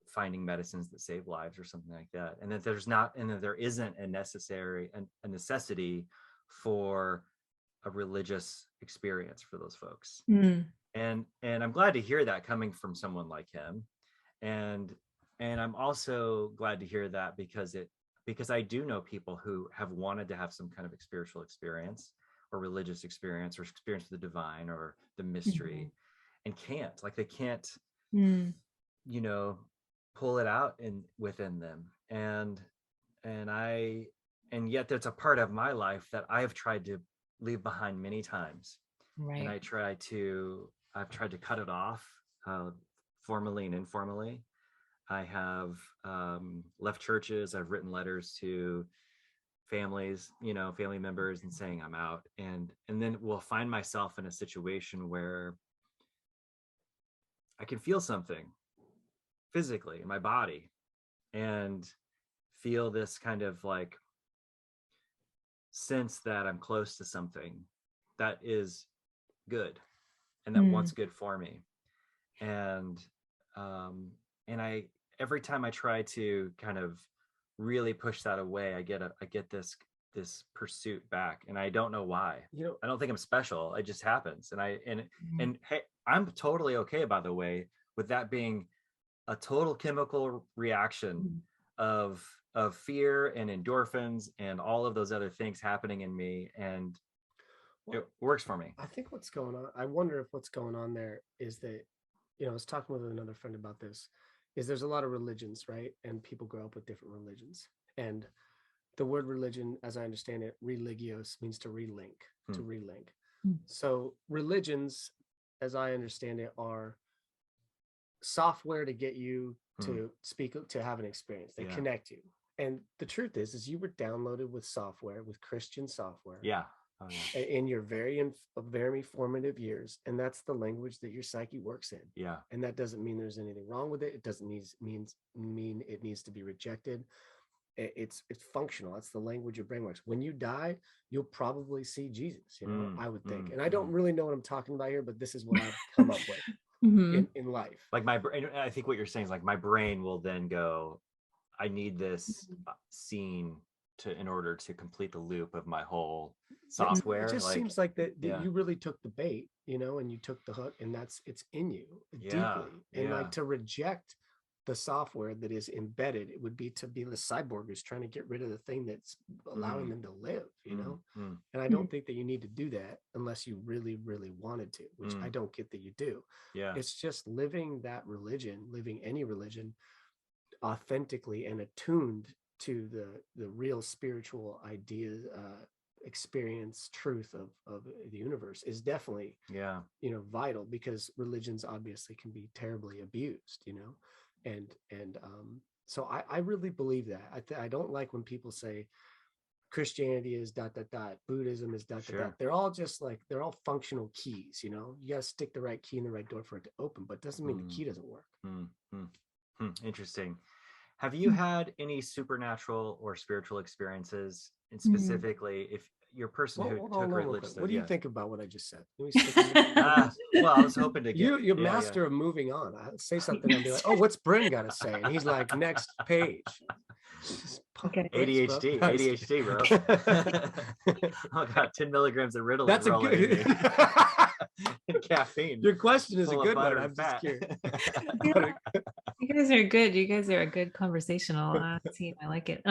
finding medicines that save lives or something like that. And that there isn't a necessity for a religious experience for those folks. And I'm glad to hear that coming from someone like him. And I'm also glad to hear that because I do know people who have wanted to have some kind of spiritual experience or religious experience or experience with the divine or the mystery, and can't. Like they can't, pull it out within them. And yet there's a part of my life that I have tried to leave behind many times. Right. And I've tried to cut it off, formally and informally. I have left churches. I've written letters to families, family members, and saying I'm out. And then we'll find myself in a situation where I can feel something physically in my body and feel this kind of like sense that I'm close to something that is good and that wants good for me. And I, every time I try to kind of really push that away, I get this pursuit back, and I don't know why. I don't think I'm special. It just happens. And hey, I'm totally okay, by the way, with that being a total chemical reaction of fear and endorphins and all of those other things happening in me, and it works for me. I think what's going on, I wonder if what's going on there is that, I was talking with another friend about this, is there's a lot of religions, right? And people grow up with different religions. And the word religion, as I understand it, religios, means to relink, to relink. So religions, as I understand it, are software to get you to speak, to have an experience. They connect you. And the truth is you were downloaded with software, with Christian software. Yeah. In your very formative years, and that's the language that your psyche works in. Yeah. And that doesn't mean there's anything wrong with it. It doesn't mean it needs to be rejected. it's functional. That's the language your brain works. When you die, you'll probably see Jesus, I would think. And I don't really know what I'm talking about here, but this is what I've come up with in life. Like my brain, I think what you're saying is like my brain will then go, I need this scene in order to complete the loop of my whole software. It just seems like that you really took the bait, and you took the hook, and it's in you deeply. And like to reject the software that is embedded, it would be to be the cyborg who's trying to get rid of the thing that's allowing them to live, And I don't think that you need to do that unless you really, really wanted to, which I don't get that you do. It's just living that religion, living any religion authentically and attuned to the real spiritual ideas, experience, truth of the universe is definitely vital, because religions obviously can be terribly abused, and so I really believe that. I don't like when people say Christianity is ... Buddhism is ... They're all just like, they're all functional keys, you got to stick the right key in the right door for it to open, but it doesn't mean the key doesn't work. Interesting. Have you had any supernatural or spiritual experiences, and specifically if your person who took religion? What do you think about what I just said? Well, I was hoping to get you're master of moving on. I'll say something and be like, oh, what's Brynn got to say? And he's like, next page. Okay. ADHD, bro. Oh god, 10 milligrams of Ritalin. That's a good and caffeine. Your question is a good one. I'm just curious. You guys are good. You guys are a good conversational team. I like it.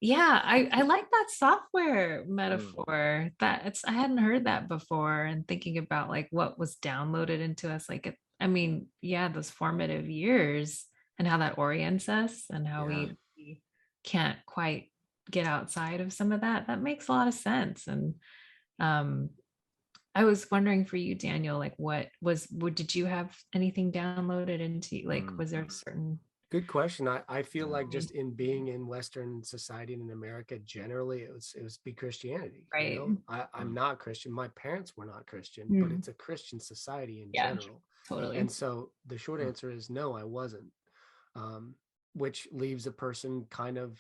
Yeah, I like that software metaphor. I hadn't heard that before, and thinking about like what was downloaded into us, like those formative years and how that orients us, and how we can't quite get outside of some of that. That makes a lot of sense. And I was wondering for you, Daniel, like did you have anything downloaded into, like, was there a certain... Good question. I feel like just in being in Western society and in America generally, it was be Christianity. Right. I'm not Christian. My parents were not Christian, but it's a Christian society in general. Totally. And so the short answer is no, I wasn't. Which leaves a person kind of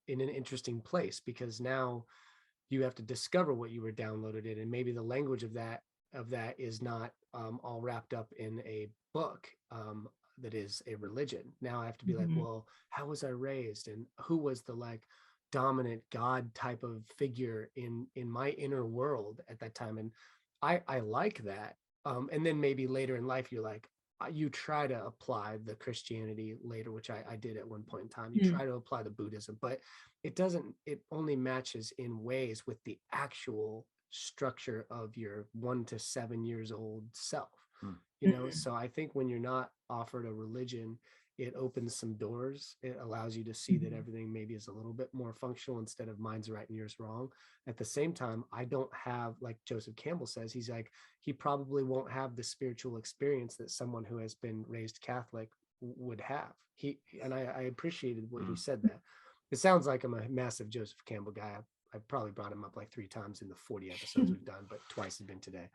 in an interesting place, because now you have to discover what you were downloaded in, and maybe the language of that is not all wrapped up in a book. That is a religion. Now I have to be like, well, how was I raised, and who was the like dominant God type of figure in my inner world at that time? And I like that. And then maybe later in life, you're like, you try to apply the Christianity later, which I did at one point in time. You try to apply the Buddhism, but it only matches in ways with the actual structure of your 1 to 7 years old self. So I think when you're not offered a religion, it opens some doors. It allows you to see that everything maybe is a little bit more functional instead of mine's right and yours wrong. At the same time, I don't have, like Joseph Campbell says, he's like, he probably won't have the spiritual experience that someone who has been raised Catholic would have. I appreciated what he said that. It sounds like I'm a massive Joseph Campbell guy. I've probably brought him up like 3 times in the 40 episodes we've done, but twice has been today.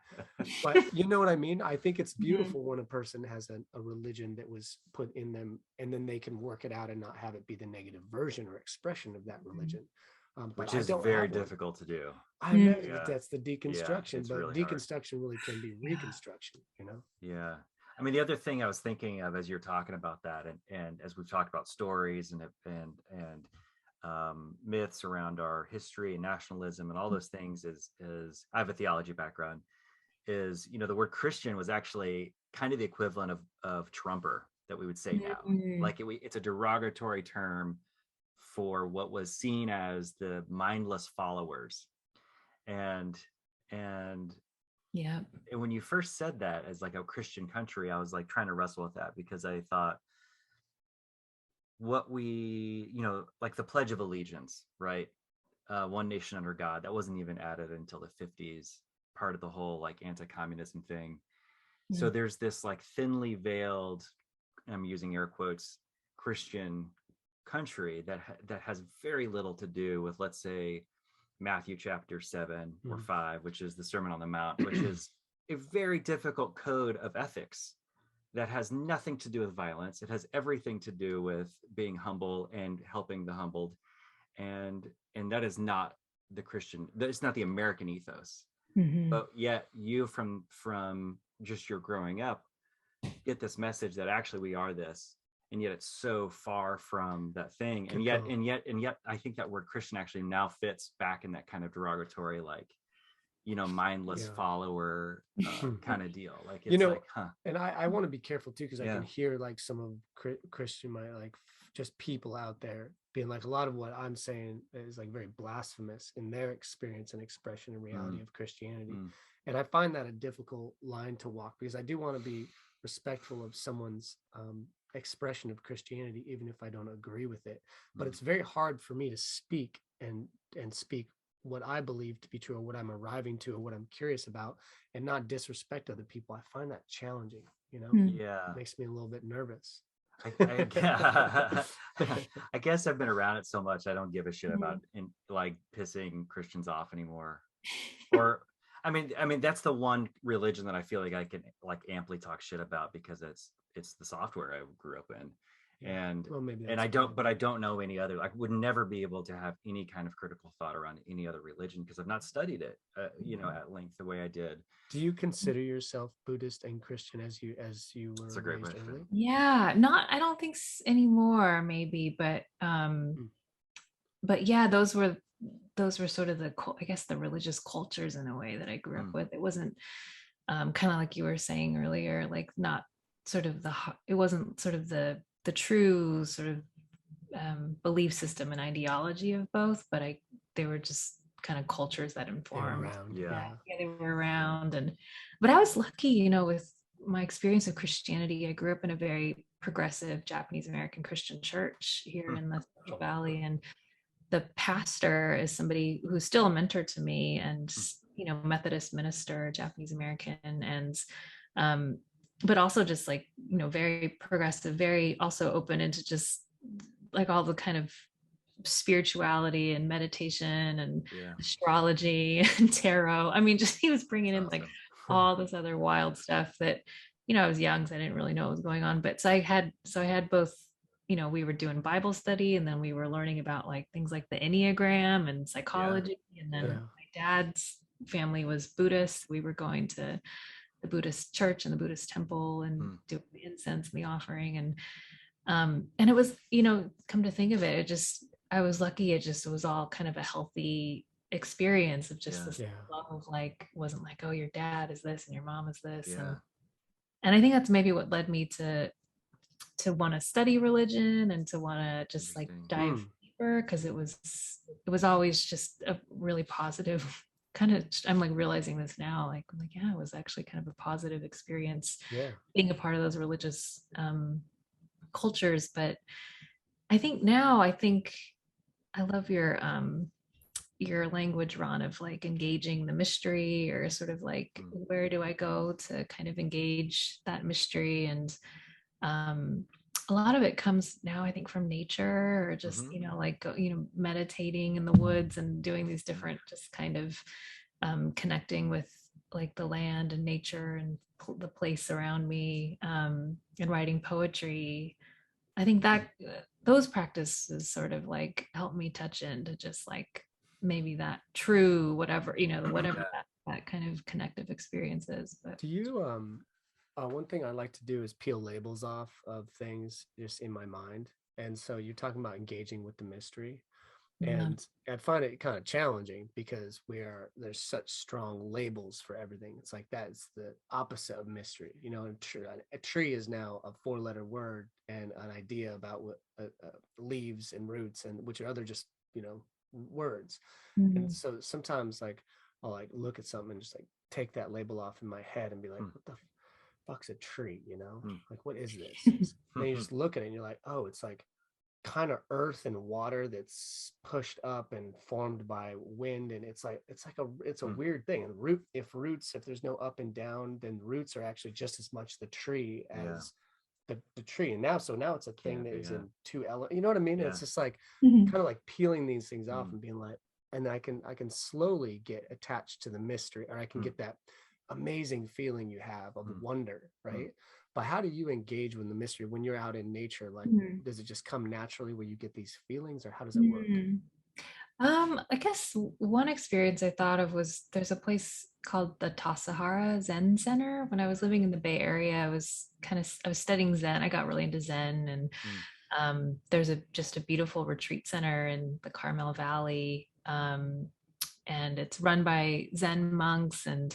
But you know what I mean? I think it's beautiful when a person has a religion that was put in them, and then they can work it out and not have it be the negative version or expression of that religion. Which is very difficult to do. I know that's the deconstruction, but really deconstruction really can be reconstruction, Yeah. I mean, the other thing I was thinking of as you're talking about that, and as we've talked about stories and myths around our history and nationalism and all those things, is I have a theology background, is the word Christian was actually kind of the equivalent of Trumper that we would say now. Like it's a derogatory term for what was seen as the mindless followers, and when you first said that as like a Christian country, I was like trying to wrestle with that, because I thought, what we, like the Pledge of Allegiance, right? One nation under God, that wasn't even added until the 50s, part of the whole like anti-communism thing. So there's this like thinly veiled, I'm using air quotes, Christian country that has very little to do with, let's say, Matthew chapter 7 or 5, which is the Sermon on the Mount, which is a very difficult code of ethics that has nothing to do with violence. It has everything to do with being humble and helping the humbled. And that is not the Christian, it's not the American ethos. Mm-hmm. But yet you from just your growing up get this message that actually we are this, and yet it's so far from that thing. And yet I think that word Christian actually now fits back in that kind of derogatory, like, mindless follower kind of deal. Like, it's like, and I want to be careful too, because I can hear like some of Christian, like just people out there being like, a lot of what I'm saying is like very blasphemous in their experience and expression and reality of Christianity. And I find that a difficult line to walk, because I do want to be respectful of someone's expression of Christianity, even if I don't agree with it. But it's very hard for me to speak and speak what I believe to be true, or what I'm arriving to, or what I'm curious about, and not disrespect other people. I find that challenging, Yeah. It makes me a little bit nervous. I guess I've been around it so much, I don't give a shit about like pissing Christians off anymore. Or I mean that's the one religion that I feel like I can like amply talk shit about, because it's the software I grew up in. And I don't know any other. I would never be able to have any kind of critical thought around any other religion, because I've not studied it at length the way I did. Do you consider yourself Buddhist and Christian as you were That's a great raised question. early? Yeah, I don't think anymore, maybe, but yeah, those were sort of I guess the religious cultures in a way that I grew up with. It wasn't kind of like you were saying earlier, like not sort of it wasn't sort of the true sort of belief system and ideology of both, but they were just kind of cultures that informed. They were around. But I was lucky, with my experience of Christianity. I grew up in a very progressive Japanese American Christian church here in the Central Valley, and the pastor is somebody who's still a mentor to me, and Methodist minister, Japanese American, and but also just like very progressive, very also open into just like all the kind of spirituality and meditation and astrology and tarot. I mean, just he was bringing in like all this other wild stuff that I was young, so I didn't really know what was going on. But so I had both. We were doing Bible study, and then we were learning about like things like the Enneagram and psychology. And then my dad's family was Buddhist. We were going to the Buddhist church and the Buddhist temple and doing the incense and the offering. And it was, come to think of it, I was lucky. It was all kind of a healthy experience of just this love of like, wasn't like, oh, your dad is this and your mom is this. And I think that's maybe what led me to want to study religion and to want to just like dive deeper, because it was always just a really positive kind of, I'm like realizing this now, like I'm like, it was actually kind of a positive experience being a part of those religious cultures. But I think now, I love your language, Ron, of like engaging the mystery, or sort of like where do I go to kind of engage that mystery. And a lot of it comes now, I think, from nature, or just like meditating in the woods and doing these different, just kind of connecting with like the land and nature and the place around me, and writing poetry. I think that those practices sort of like help me touch into just like maybe that true whatever whatever that kind of connective experience is. But do you one thing I like to do is peel labels off of things just in my mind. And so you're talking about engaging with the mystery. And I find it kind of challenging, because there's such strong labels for everything. It's like that's the opposite of mystery. A tree is now a 4-letter word and an idea about what leaves and roots, and which are other just words. And so sometimes like I'll like look at something and just like take that label off in my head and be like, what the fuck's a tree? Like, what is this? Then you just look at it and you're like, oh, it's like kind of earth and water that's pushed up and formed by wind. And it's a weird thing. And if there's no up and down, then roots are actually just as much the tree as the tree. And now it's a thing that is in two elements. You know what I mean? It's just like kind of like peeling these things off and being like, and I can slowly get attached to the mystery, or I can get that amazing feeling you have of wonder, right? but how do you engage with the mystery when you're out in nature? Like, does it just come naturally where you get these feelings, or how does it work? I guess one experience I thought of was there's a place called the Tassajara Zen Center. When I was living in the Bay Area, I was studying Zen. I got really into Zen, and there's just a beautiful retreat center in the Carmel Valley, and it's run by Zen monks, and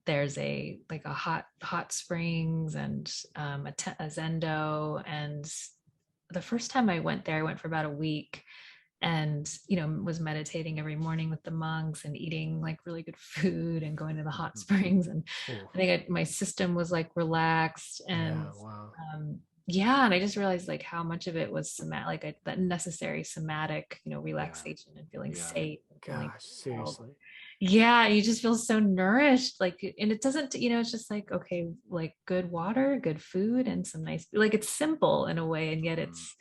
there's a hot springs and a zendo. And the first time I went there, I went for about a week, and was meditating every morning with the monks and eating like really good food and going to the hot springs, and I think my system was like relaxed, and and I just realized like how much of it was somatic, that necessary somatic relaxation and feeling safe and feeling seriously. Yeah, you just feel so nourished, like, and it doesn't, it's just like, okay, like good water, good food, and some nice, like, it's simple in a way, and yet it's,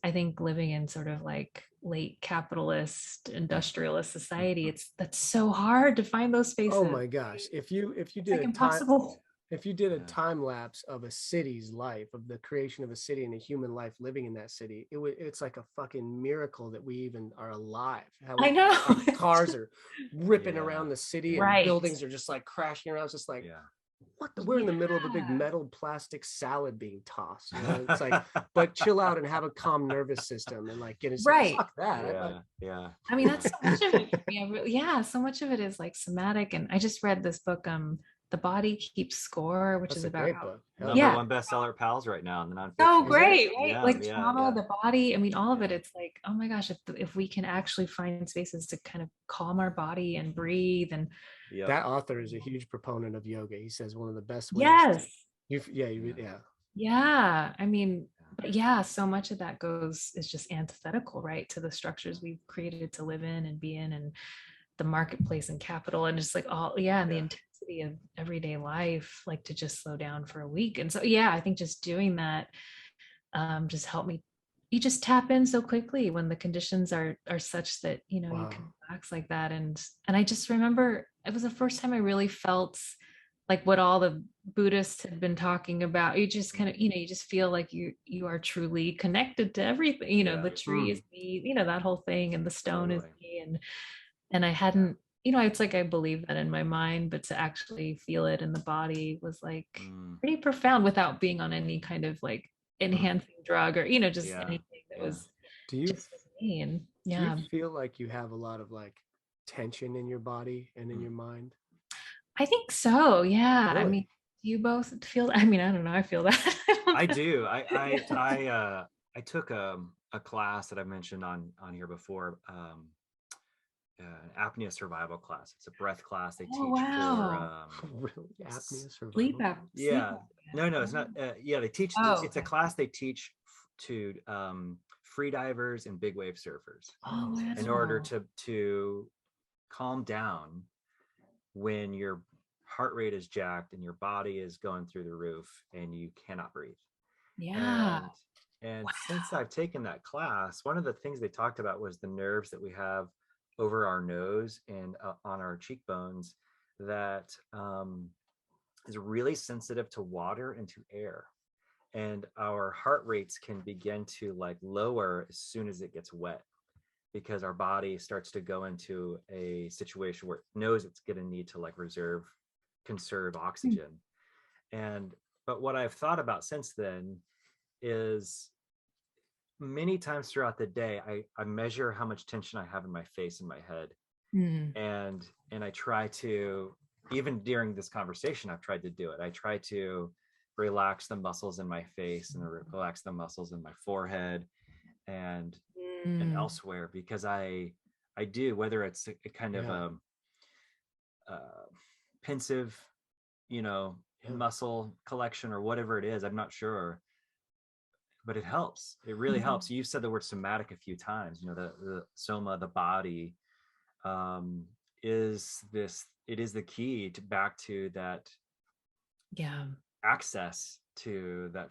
I think, living in sort of like late capitalist industrialist society, that's so hard to find those spaces. Oh my gosh, if you did impossible. If you did a time lapse of a city's life, of the creation of a city and a human life living in that city, it's like a fucking miracle that we even are alive. I know. Our cars are ripping around the city, and buildings are just like crashing around. It's just like, what we're in the middle of a big metal plastic salad being tossed. It's like, but chill out and have a calm nervous system and like get it fuck that. I mean, that's so much of it. So much of it is like somatic. And I just read this book, The Body Keeps Score, which is about number one bestseller at Pals right now in the nonfiction. Oh, great, right? Like trauma, the body. I mean, all of it. It's like, oh my gosh, if we can actually find spaces to kind of calm our body and breathe. And that author is a huge proponent of yoga. He says one of the best ways. I mean, so much of that is just antithetical, right, to the structures we've created to live in and be in, and the marketplace and capital, and just like and the intensity of everyday life, like to just slow down for a week. And so I think just doing that just helped me. You just tap in so quickly when the conditions are such that you can relax like that. And I just remember it was the first time I really felt like what all the Buddhists had been talking about. You just kind of you just feel like you are truly connected to everything. The tree is me, that whole thing, and the stone is me. And I hadn't, it's like I believe that in my mind, but to actually feel it in the body was like pretty profound without being on any kind of like enhancing drug or, just anything that was just me. And do you feel like you have a lot of like tension in your body and in your mind? I think so. Yeah. Really? I mean, do you both feel, I mean, I don't know. I feel that. I do. I took a class that I mentioned on here before. An apnea survival class. It's a breath class they teach for really apnea survival. Sleep apnea. No, it's not. They teach. It's a class they teach to free divers and big wave surfers in order to calm down when your heart rate is jacked and your body is going through the roof and you cannot breathe. And since I've taken that class, one of the things they talked about was the nerves that we have over our nose and on our cheekbones that is really sensitive to water and to air, and our heart rates can begin to like lower as soon as it gets wet, because our body starts to go into a situation where it knows it's going to need to like conserve oxygen. But what I've thought about since then is many times throughout the day, I measure how much tension I have in my face and my head. And I try to, even during this conversation, I've tried to do it. I try to relax the muscles in my face and relax the muscles in my forehead and elsewhere, because I do, whether it's a kind of pensive, muscle collection or whatever it is, I'm not sure. But it helps. It really helps. You've said the word somatic a few times. The soma, the body, is the key back to that access to that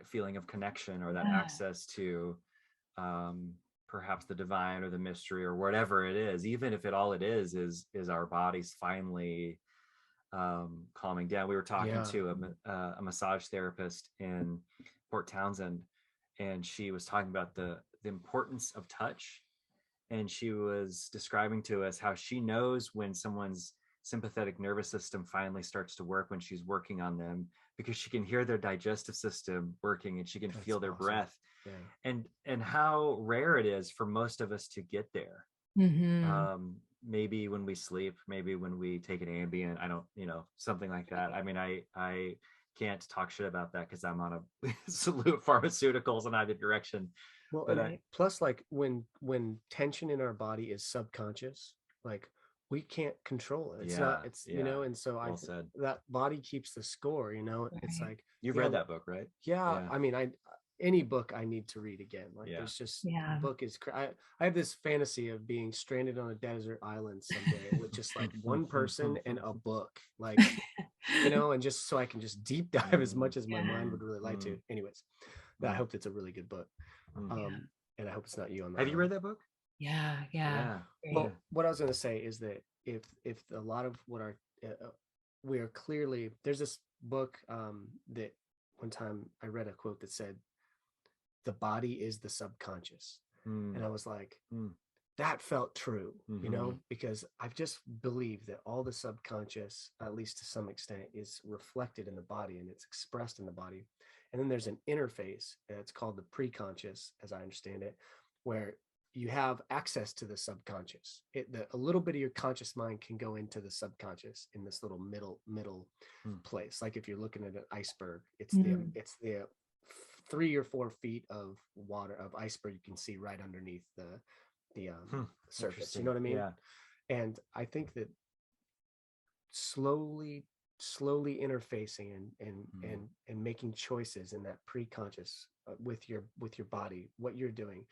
feeling of connection, or that access to perhaps the divine or the mystery or whatever it is, even if all it is our bodies finally calming down. We were talking Yeah. to a massage therapist in Port Townsend, and she was talking about the importance of touch. And she was describing to us how she knows when someone's sympathetic nervous system finally starts to work when she's working on them, because she can hear their digestive system working and she can feel their breath. Yeah. And how rare it is for most of us to get there. Maybe when we sleep, maybe when we take an Ambien, I don't, something like that. I mean, I can't talk shit about that because I'm on a salute pharmaceuticals in either direction. Well, but plus, like when tension in our body is subconscious, like we can't control it. It's not. It's and so that body keeps the score. It's like you've read that book, right? Yeah. I mean, any book I need to read again. Like there's just the book is. I have this fantasy of being stranded on a desert island someday with just like one person and a book, like and just so I can just deep dive as much as my mind would really like to. Anyways, I hope it's a really good book. And I hope it's not you on that. Have you read that book? Yeah. Well, what I was going to say is that if a lot of what we are clearly, there's this book that one time I read a quote that said, "The body is the subconscious," and I was like, that felt true, because I've just believed that all the subconscious, at least to some extent, is reflected in the body and it's expressed in the body. And then there's an interface, it's called the preconscious, as I understand it, where you have access to the subconscious. A little bit of your conscious mind can go into the subconscious in this little middle place. Like if you're looking at an iceberg, it's the 3 or 4 feet of water of iceberg you can see right underneath the surface. You know what I mean? Yeah. And I think that slowly interfacing and making choices in that preconscious with your body, what you're doing.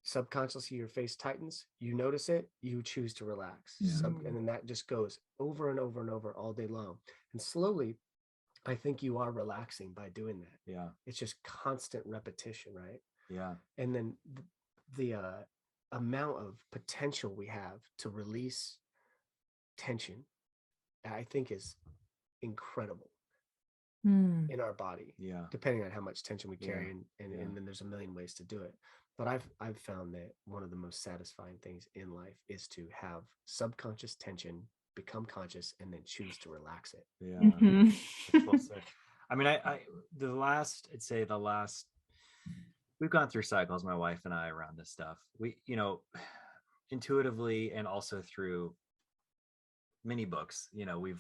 Subconsciously, your face tightens, you notice it, you choose to relax. And then that just goes over and over and over all day long. And slowly, I think you are relaxing by doing that. Yeah. It's just constant repetition, right? Yeah. And then the amount of potential we have to release tension, I think, is incredible in our body. Yeah. Depending on how much tension we carry, and then there's a million ways to do it. But I've found that one of the most satisfying things in life is to have subconscious tension become conscious and then choose to relax it. Yeah. Well said. I mean, the last we've gone through cycles, my wife and I, around this stuff. We, intuitively and also through many books,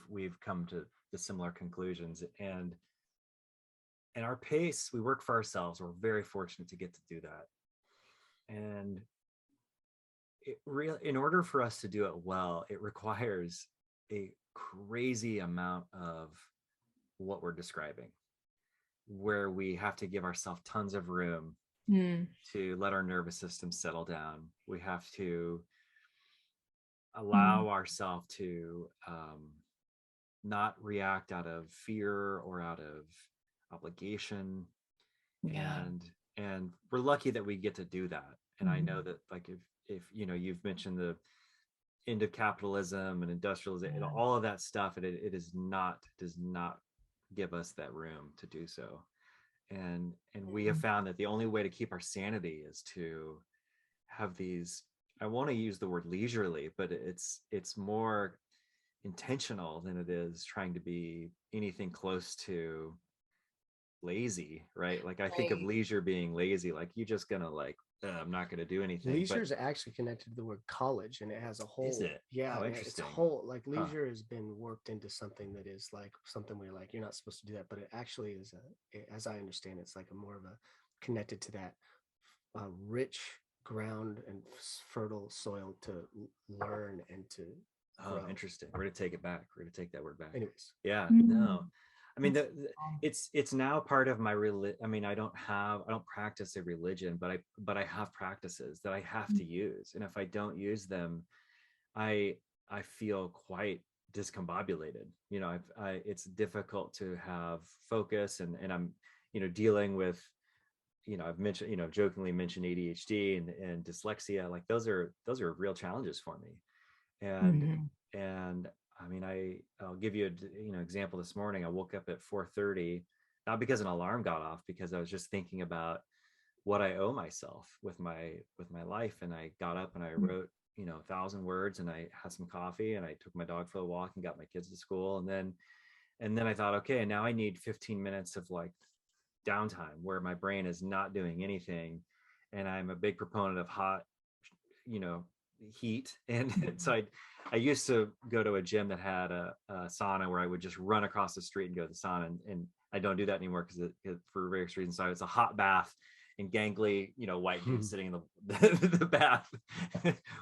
we've come to the similar conclusions, and our pace, we work for ourselves. We're very fortunate to get to do that. And in order for us to do it well, it requires a crazy amount of what we're describing, where we have to give ourselves tons of room to let our nervous system settle down. We have to allow ourselves to not react out of fear or out of obligation. And we're lucky that we get to do that. And I know that, like, if you've mentioned the end of capitalism and industrialization, all of that stuff, it does not give us that room to do so. And we have found that the only way to keep our sanity is to have these, I want to use the word leisurely, but it's more intentional than it is trying to be anything close to lazy, right? Like I think of leisure being lazy, like you're just gonna I'm not gonna do anything. Leisure is actually connected to the word college, and it has a whole. Is it? Yeah, interesting. It's a whole, like, leisure has been worked into something that is like something where, like, you're not supposed to do that, but it actually is as I understand, it's like a more of a connected to that rich ground and fertile soil to learn and to. Interesting. We're gonna take it back. We're gonna take that word back. Anyways. Yeah. No. I mean, it's now part of my I mean, I don't practice a religion, but I have practices that I have to use, and if I don't use them, I feel quite discombobulated. It's difficult to have focus, and I'm dealing with, I've mentioned, jokingly mentioned ADHD and dyslexia. Like those are real challenges for me, and I mean, I'll give you a example. This morning I woke up at 4:30, not because an alarm got off, because I was just thinking about what I owe myself with my life. And I got up and I wrote 1,000 words, and I had some coffee, and I took my dog for a walk and got my kids to school. And then I thought, okay, now I need 15 minutes of like downtime where my brain is not doing anything. And I'm a big proponent of hot, heat. And so I used to go to a gym that had a sauna where I would just run across the street and go to the sauna. And I don't do that anymore because for various reasons. So it's a hot bath and gangly, white dude sitting in the bath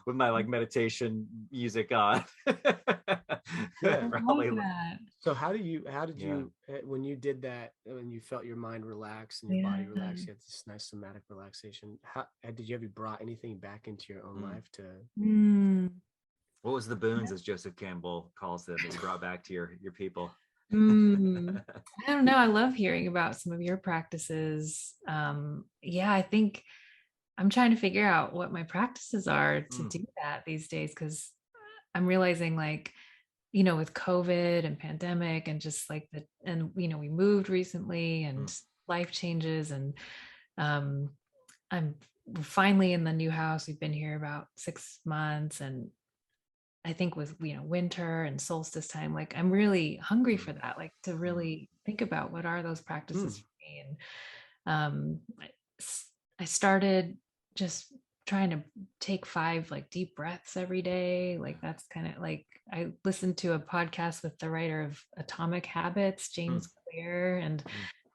with my like meditation music on. Probably that. So how did you when you did that, when you felt your mind relax and your body relax, you had this nice somatic relaxation, how did you brought anything back into your own life to what was the boons, as Joseph Campbell calls them, that you brought back to your people? I don't know. I love hearing about some of your practices. I think I'm trying to figure out what my practices are to do that these days, because I'm realizing like, with COVID and pandemic and just like we moved recently and life changes, and I'm finally in the new house. We've been here about 6 months, and I think with winter and solstice time, like I'm really hungry for that, like to really think about what are those practices for me. And I started just trying to take 5 like deep breaths every day. Like that's kind of like, I listened to a podcast with the writer of Atomic Habits, James Clear, and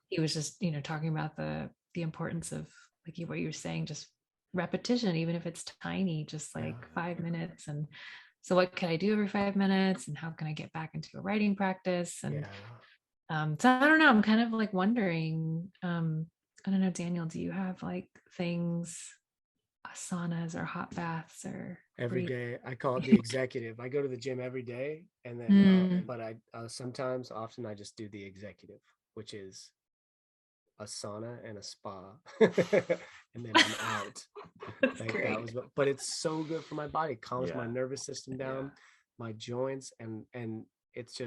he was just talking about the importance of like what you were saying, just repetition, even if it's tiny, just like 5 minutes. And so what can I do every 5 minutes, and how can I get back into a writing practice? And so I don't know, I'm kind of like wondering, I don't know, Daniel, do you have like things, saunas or hot baths or every day? I call it the executive. I go to the gym every day, and then but I often I just do the executive, which is a sauna and a spa, and then I'm out. But it's so good for my body. Calms my nervous system down, my joints, and it's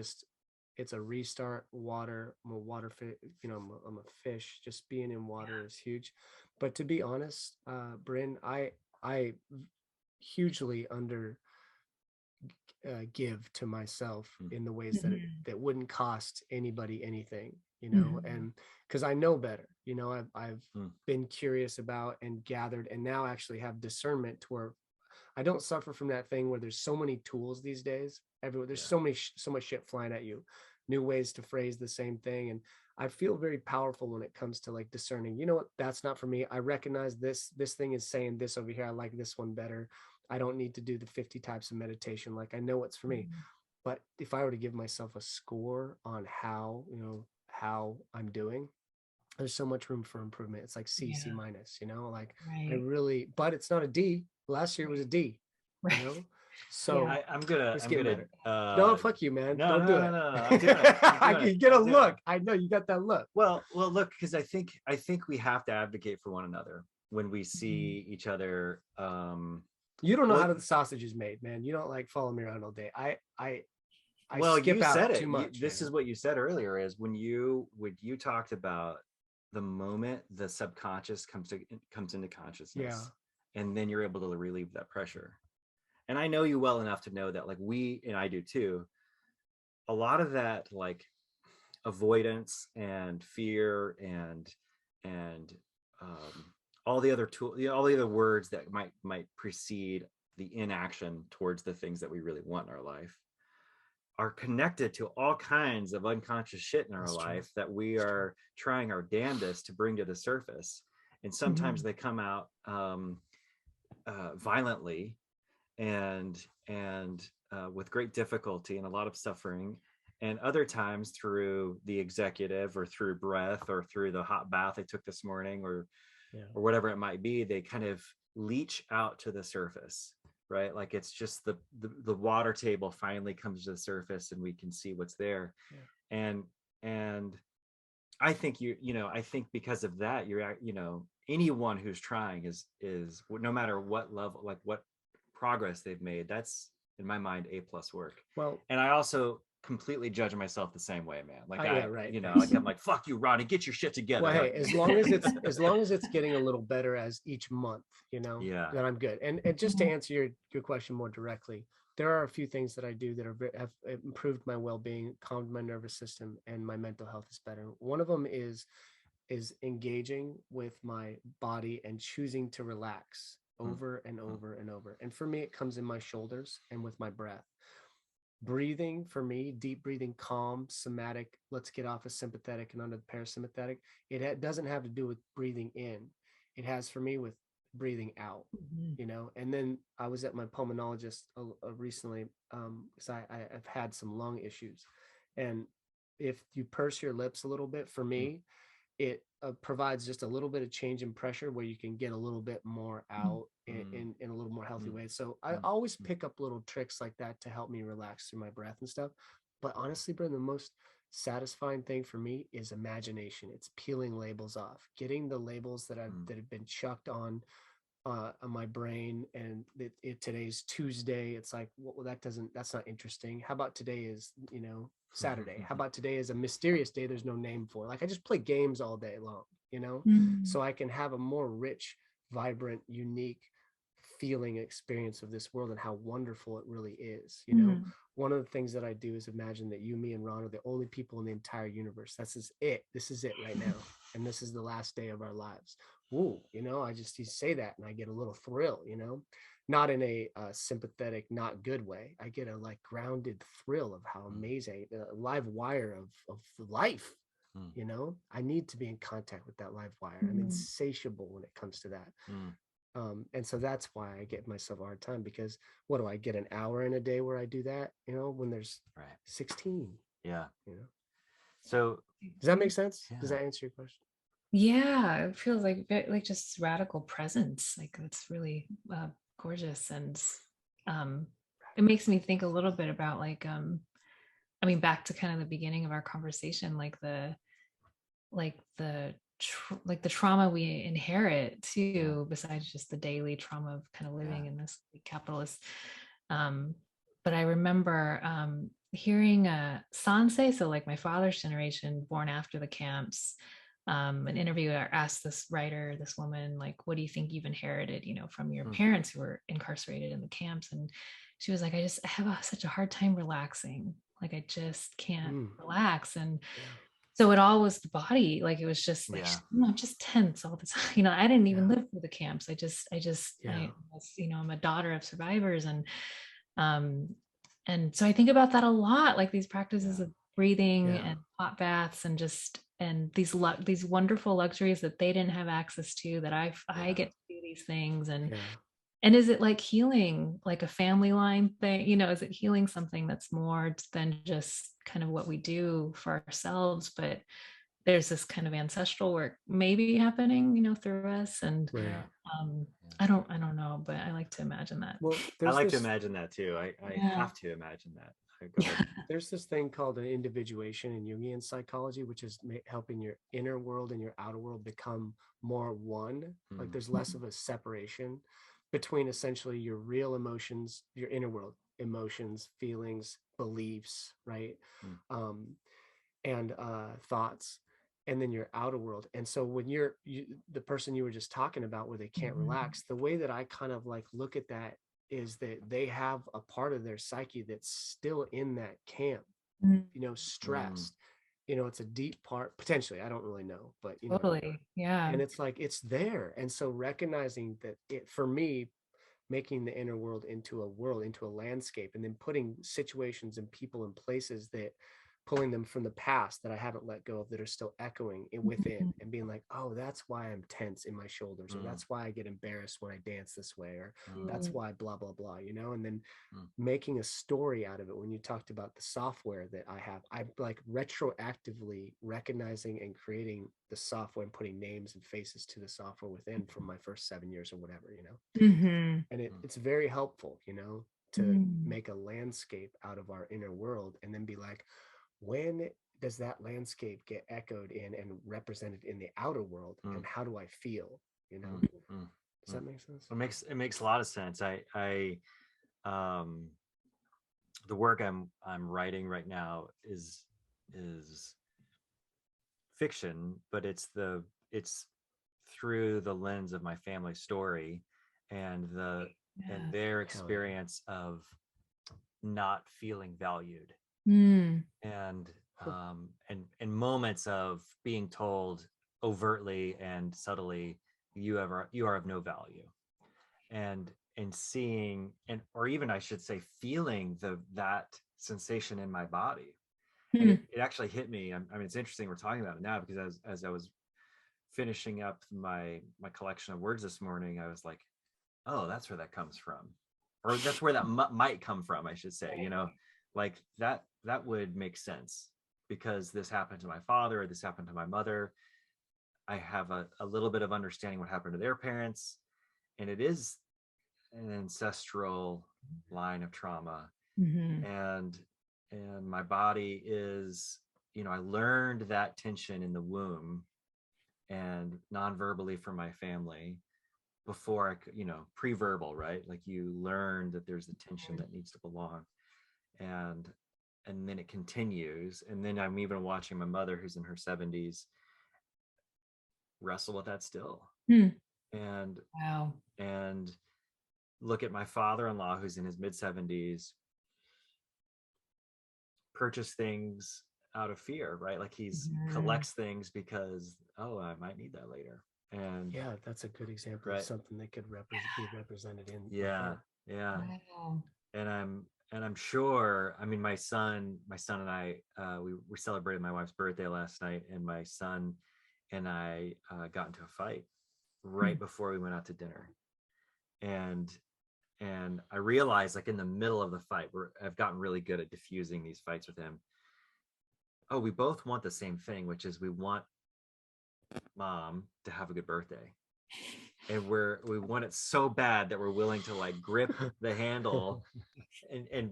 a restart. Water, I'm a water fish, I'm a fish. Just being in water is huge. But to be honest, Brynn, I hugely under give to myself in the ways that wouldn't cost anybody anything, and because I know better, I've been curious about and gathered, and now actually have discernment to where I don't suffer from that thing where there's so many tools these days everywhere. There's so much shit flying at you, new ways to phrase the same thing. And I feel very powerful when it comes to like discerning, what, that's not for me. I recognize this thing is saying this over here. I like this one better. I don't need to do the 50 types of meditation. Like I know what's for me. But if I were to give myself a score on how I'm doing, there's so much room for improvement. It's like C minus, like I really, but it's not a D. Last year it was a D, So I'm gonna no, fuck you, man. Don't do it. No. I'm doing it. You get a look. I know you got that look. Well, look, because I think we have to advocate for one another when we see each other. You don't know how the sausage is made, man. You don't like follow me around all day. I skip you out said it too much. This is what you said earlier, is when you talked about the moment the subconscious comes into consciousness, and then you're able to relieve that pressure. And I know you well enough to know that, like, and I do too, a lot of that like avoidance and fear and all the other all the other words that might precede the inaction towards the things that we really want in our life are connected to all kinds of unconscious shit in our life that we are trying our damnedest to bring to the surface. And sometimes they come out violently and with great difficulty and a lot of suffering. And other times through the executive, or through breath, or through the hot bath I took this morning, or whatever it might be, they kind of leach out to the surface, right? Like it's just the water table finally comes to the surface and we can see what's there. And I think I think because of that, you're, anyone who's trying is no matter what level, like what progress they've made, that's in my mind, A+ work. Well, and I also completely judge myself the same way, man. Like yeah, right. you know, like I'm like, fuck you, Ronnie, get your shit together. Well, hey, like, as long as it's getting a little better as each month, you know, yeah, then I'm good. And just to answer your question more directly, there are a few things that I do that have improved my well-being, calmed my nervous system, and my mental health is better. One of them is engaging with my body and choosing to relax over and over and over. And for me, it comes in my shoulders and with my breath. Breathing for me, deep breathing, calm, somatic, let's get off of sympathetic and under the parasympathetic. It doesn't have to do with breathing in. It has for me with breathing out, you know. And then I was at my pulmonologist recently because I've had some lung issues. And if you purse your lips a little bit, for me, it provides just a little bit of change in pressure where you can get a little bit more out in a little more healthy way. So I always pick up little tricks like that to help me relax through my breath and stuff. But honestly, Brynn, the most satisfying thing for me is imagination. It's peeling labels off, getting the labels that have been chucked on my brain. And today's Tuesday. It's like, well, that's not interesting. How about today is, you know, Saturday? How about today is a mysterious day there's no name for? Like, I just play games all day long, you know, so I can have a more rich, vibrant, unique feeling experience of this world and how wonderful it really is. You know, one of the things that I do is imagine that you, me, and Ron are the only people in the entire universe. This is it right now. And this is the last day of our lives. Ooh, you know, you say that and I get a little thrill, you know, not in a sympathetic, not good way. I get a like grounded thrill of how amazing a live wire of life, you know. I need to be in contact with that live wire. I'm insatiable when it comes to that. And so that's why I get myself a hard time, because what do I get, an hour in a day where I do that, you know, when there's 16. Yeah. You know, so does that make sense? Does that answer your question? Yeah, it feels like just radical presence. Like it's really gorgeous, and it makes me think a little bit about like I mean, back to kind of the beginning of our conversation, like the trauma we inherit too, besides just the daily trauma of kind of living in this capitalist. But I remember hearing Sansei, so like my father's generation, born after the camps. An interviewer asked this writer, this woman, like, what do you think you've inherited, you know, from your parents who were incarcerated in the camps? And she was like, I have such a hard time relaxing. Like, I just can't relax. And so it all was the body. Like, it was just like, I'm just tense all the time. You know, I didn't even live through the camps. I was, you know, I'm a daughter of survivors. And so I think about that a lot, like these practices of breathing and hot baths and these wonderful luxuries that they didn't have access to, that I get to do these things. And is it like healing, like a family line thing? You know, is it healing something that's more than just kind of what we do for ourselves, but there's this kind of ancestral work maybe happening, you know, through us. And I don't know, but I like to imagine that. Well, I like to imagine that too. I have to imagine that. There's this thing called an individuation in Jungian psychology, which is helping your inner world and your outer world become more one. Like there's less of a separation between essentially your real emotions, your inner world, emotions, feelings, beliefs, right? And thoughts, and then your outer world. And so when the person you were just talking about, where they can't relax, the way that I kind of like look at that is that they have a part of their psyche that's still in that camp, you know, stressed. You know, it's a deep part, potentially. I don't really know, but you know, and it's like, it's there. And so recognizing that for me, making the inner world, into a landscape, and then putting situations and people and places that pulling them from the past that I haven't let go of, that are still echoing within, and being like, oh, that's why I'm tense in my shoulders, or that's why I get embarrassed when I dance this way, or that's why blah, blah, blah, you know, and then making a story out of it. When you talked about the software that I'm like retroactively recognizing and creating the software and putting names and faces to the software within from my first 7 years or whatever, you know, and it's very helpful, you know, to make a landscape out of our inner world, and then be like, when does that landscape get echoed in and represented in the outer world, and how do I feel, you know? Does that make sense? It makes a lot of sense. I the work I'm writing right now is fiction, but it's through the lens of my family story and their experience of not feeling valued, and moments of being told overtly and subtly, you are of no value, and seeing, and or even I should say feeling that sensation in my body. And it actually hit me. I mean, it's interesting we're talking about it now, because as I was finishing up my collection of words this morning, I was like, oh, that's where that comes from, or that's where that might come from, I should say. Like that would make sense, because this happened to my father, or this happened to my mother. I have a little bit of understanding what happened to their parents, and it is an ancestral line of trauma. And my body is, I learned that tension in the womb and non-verbally from my family before I could, pre-verbal, right? Like you learn that there's a tension that needs to belong. And then it continues. And then I'm even watching my mother, who's in her 70s, wrestle with that still. And wow. And look at my father-in-law, who's in his mid-70s, purchase things out of fear, right? Like he's collects things because, oh, I might need that later. And yeah, that's a good example of something that could be represented in. Yeah. Wow. And I'm sure, I mean, my son and I, we celebrated my wife's birthday last night, and my son and I got into a fight right before we went out to dinner. And I realized, like in the middle of the fight, I've gotten really good at diffusing these fights with him. Oh, we both want the same thing, which is we want mom to have a good birthday. And we want it so bad that we're willing to like grip the handle and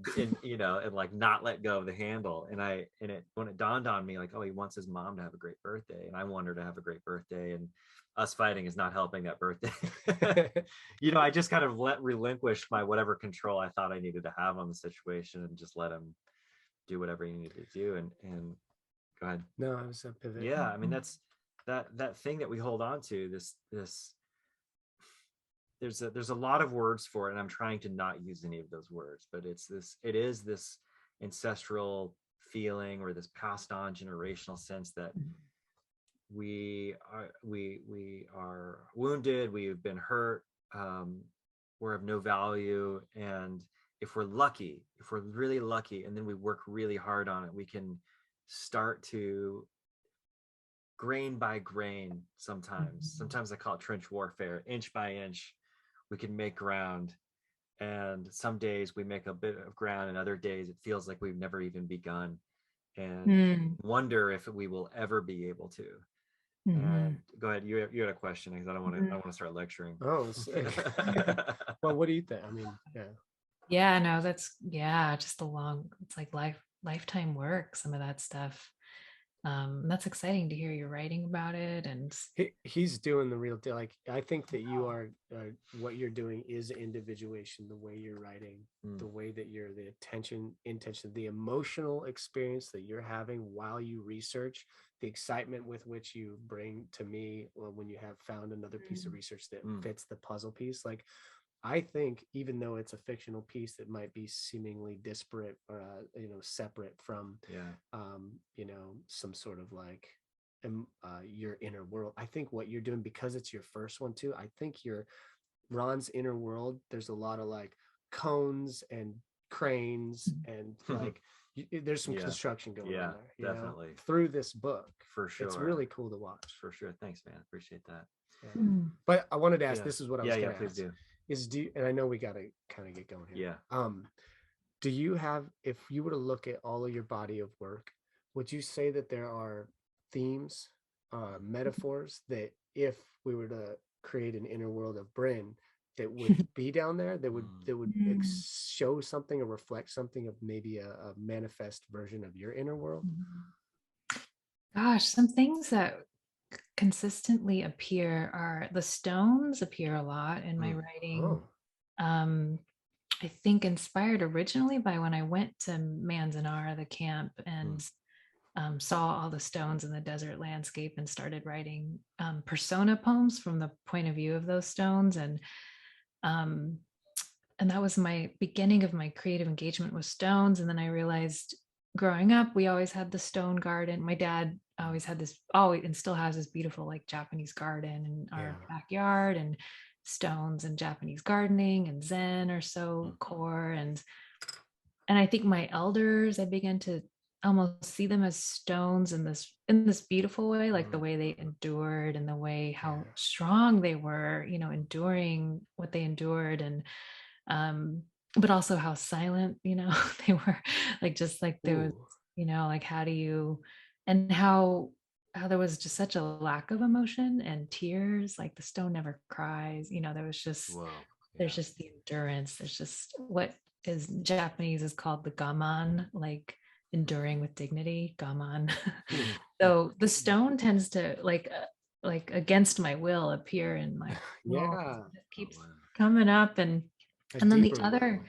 like not let go of the handle. And when it dawned on me, like, oh, he wants his mom to have a great birthday, and I want her to have a great birthday, and us fighting is not helping that birthday. I just kind of relinquished my whatever control I thought I needed to have on the situation, and just let him do whatever he needed to do. And go ahead. No, I was a pivot. Yeah, I mean, that's that thing that we hold on to, this there's a lot of words for it, and I'm trying to not use any of those words, but it is this ancestral feeling, or this passed on generational sense that we are wounded, we've been hurt, we're of no value. And if we're really lucky, and then we work really hard on it, we can start to, grain by grain, sometimes I call it trench warfare, inch by inch, we can make ground. And some days we make a bit of ground, and other days it feels like we've never even begun, and wonder if we will ever be able to. And go ahead, you had a question, because I don't want to start lecturing. Oh, well, what do you think? I mean, no, that's just it's like lifetime work, some of that stuff. That's exciting to hear you're writing about it. And he's doing the real deal. Like, I think that you are what you're doing is individuation, the way you're writing, the way that you're, the intention, the emotional experience that you're having while you research, the excitement with which you bring to me when you have found another piece of research that fits the puzzle piece. Like, I think even though it's a fictional piece that might be seemingly disparate, separate from, some sort of like your inner world, I think what you're doing, because it's your first one too, I think Ron's inner world, there's a lot of like cones and cranes and like there's some construction going on there, definitely, through this book. For sure. It's really cool to watch. For sure. Thanks, man. Appreciate that. But I wanted to ask, this is what I was going to ask. Do. And I know we got to kind of get going here. Yeah. Do you have, if you were to look at all of your body of work, would you say that there are themes, metaphors that if we were to create an inner world of Brynn, that would be down there, that would show something or reflect something of maybe a manifest version of your inner world? Gosh, some things that consistently appear are the stones appear a lot in my writing. I think inspired originally by when I went to Manzanar, the camp, and saw all the stones in the desert landscape and started writing persona poems from the point of view of those stones. And that was my beginning of my creative engagement with stones. And then I realized growing up, we always had the stone garden. My dad always had this, always, and still has this beautiful like Japanese garden in our backyard, and stones and Japanese gardening and Zen are so core. And I think my elders, I began to almost see them as stones in this beautiful way, like the way they endured and the way how strong they were, enduring what they endured. And but also how silent, they were, like just like there was, like how do you, and how there was just such a lack of emotion and tears, like the stone never cries, there was just there's just the endurance, there's just what is Japanese is called the gaman, like enduring with dignity, gaman. So the stone tends to like against my will appear in my world. It keeps coming up. And then the other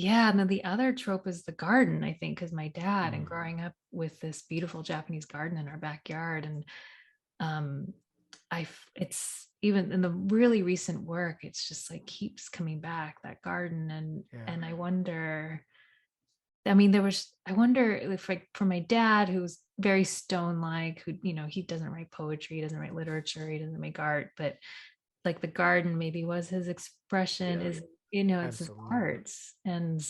and then the other trope is the garden, I think, because my dad and growing up with this beautiful Japanese garden in our backyard. And it's even in the really recent work, it's just like keeps coming back, that garden. And I wonder, I mean, I wonder if, like, for my dad, who's very stone-like, who, he doesn't write poetry, he doesn't write literature, he doesn't make art, but like the garden maybe was his expression, is, it's his art, and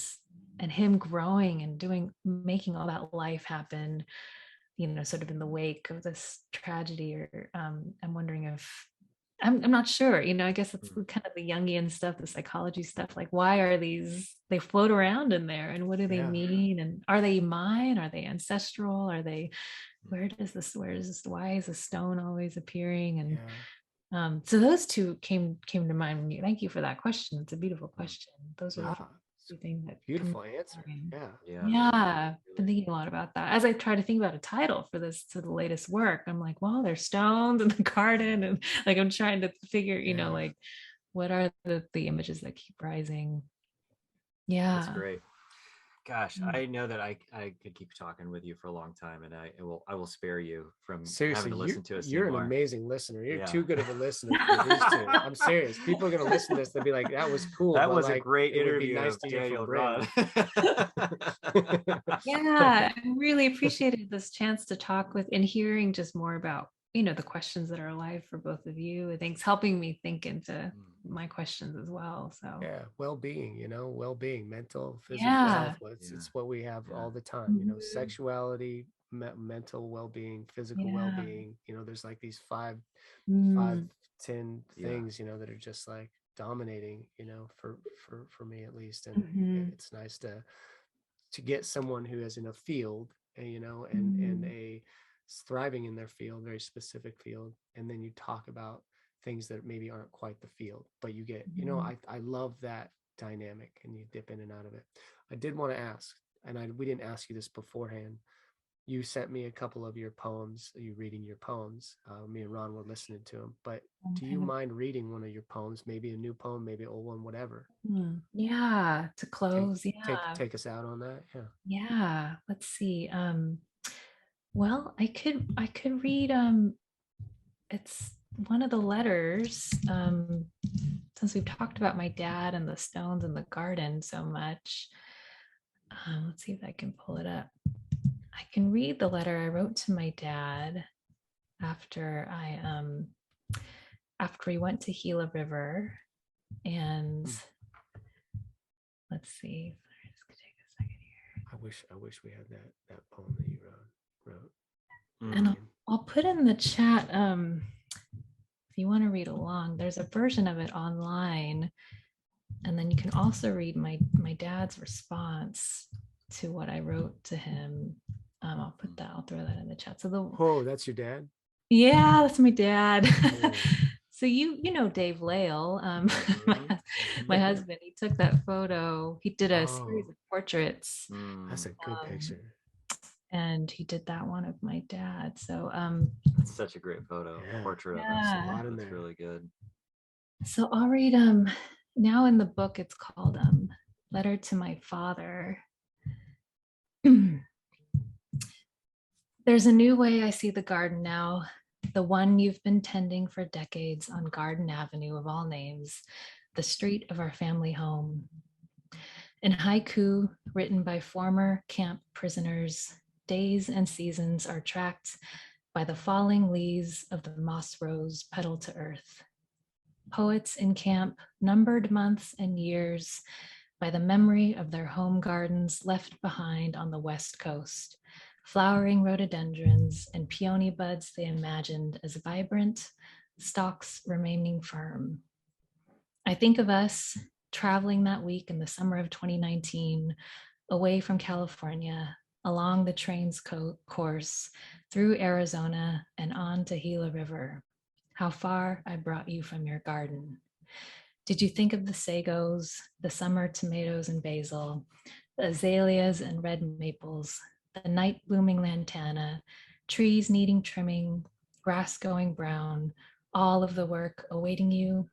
him growing and making all that life happen, sort of in the wake of this tragedy. Or I'm wondering if, I'm not sure, I guess it's kind of the Jungian stuff, the psychology stuff, like why are they float around in there, and what do they mean, and are they mine, are they ancestral, are they, where is this, why is a stone always appearing? And so those two came to mind when you, thank you for that question, it's a beautiful question. Those are the things that beautiful answer. Been thinking a lot about that as I try to think about a title for the latest work. I'm like, well, there's stones in the garden, and like I'm trying to figure, like what are the images that keep rising. That's great. Gosh, I know that I could keep talking with you for a long time, and I will spare you from having to listen to us. You're an amazing listener. You're too good of a listener for these two. I'm serious. People are going to listen to this. They'll be like, "That was cool." That was a great interview. Nice to hear from Brynn. I really appreciated this chance to talk with and hearing just more about the questions that are alive for both of you. I think it's helping me think into my questions as well. So well-being, well-being, mental, physical health. It's what we have all the time. Sexuality, mental well-being, physical well-being. There's like these 5, 10 things, that are just like dominating, for me at least. And it's nice to get someone who is in a field, and a thriving in their field, very specific field, and then you talk about things that maybe aren't quite the field, but you get, I love that dynamic, and you dip in and out of it. I did want to ask, and we didn't ask you this beforehand. You sent me a couple of your poems. You reading your poems. Me and Ron were listening to them. But do you mind reading one of your poems? Maybe a new poem, maybe an old one, whatever. To close. Take us out on that. Let's see. Well, I could read. It's one of the letters. Since we've talked about my dad and the stones and the garden so much, let's see if I can pull it up. I can read the letter I wrote to my dad after we went to Gila River, and let's see. It's gonna take a second here. I wish we had that poem that you wrote. And I'll put in the chat. If you want to read along, there's a version of it online, and then you can also read my dad's response to what I wrote to him. I'll throw that in the chat. So that's your dad? Yeah, that's my dad. So you know Dave Lale, my husband. He took that photo. He did a series of portraits. That's a good picture. And he did that one of my dad. So it's such a great photo. Portrait of him. It's really good. So I'll read now in the book. It's called Letter to my father. There's a new way I see the garden now, the one you've been tending for decades on Garden Avenue of all names, the street of our family home. In haiku, written by former camp prisoners, days and seasons are tracked by the falling leaves of the moss rose petal to earth. Poets in camp numbered months and years by the memory of their home gardens left behind on the West Coast, flowering rhododendrons and peony buds they imagined as vibrant, stalks remaining firm. I think of us traveling that week in the summer of 2019, away from California, along the train's course, through Arizona and on to Gila River. How far I brought you from your garden. Did you think of the sagos, the summer tomatoes and basil, the azaleas and red maples, the night blooming lantana, trees needing trimming, grass going brown, all of the work awaiting you?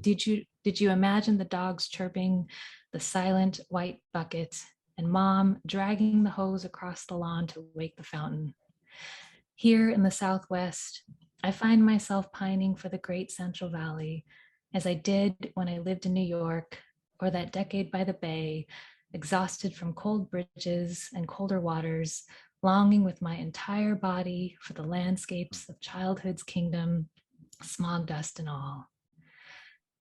Did you imagine the dogs chirping, the silent white bucket, and mom dragging the hose across the lawn to wake the fountain? Here in the Southwest, I find myself pining for the great Central Valley, as I did when I lived in New York, or that decade by the bay, exhausted from cold bridges and colder waters, longing with my entire body for the landscapes of childhood's kingdom, smog dust and all.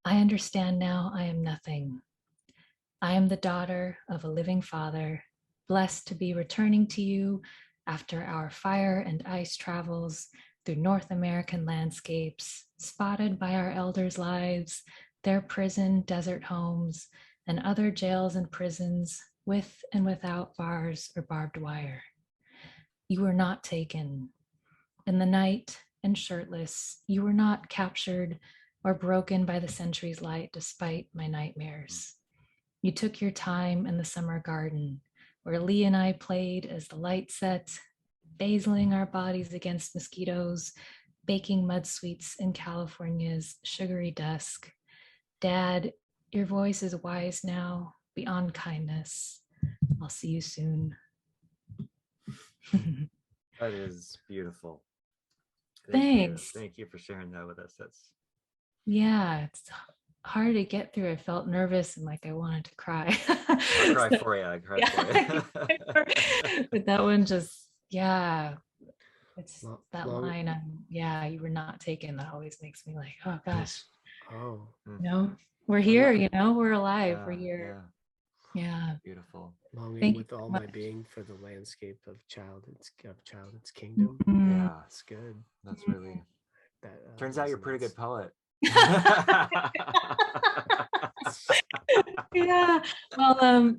I understand now I am nothing. I am the daughter of a living father, blessed to be returning to you after our fire and ice travels through North American landscapes, spotted by our elders' lives, their prison desert homes, and other jails and prisons with and without bars or barbed wire. You were not taken. In the night and shirtless, you were not captured or broken by the century's light despite my nightmares. You took your time in the summer garden, where Lee and I played as the light set, basiling our bodies against mosquitoes, baking mud sweets in California's sugary dusk. Dad, your voice is wise now, beyond kindness. I'll see you soon. That is beautiful. Thanks. Thank you for sharing that with us. Yeah, it's hard to get through. I felt nervous and like I wanted to cry. I'll cry for you. I cried for you. But that one just, yeah, it's that line. You were not taken. That always makes me like, oh gosh. Oh, we're here. We're alive. We're here. Yeah. Beautiful. Longing with all my being for the landscape of childhood's kingdom. Mm-hmm. Yeah, it's good. That's really. That turns out you're a pretty good poet. Yeah. Well,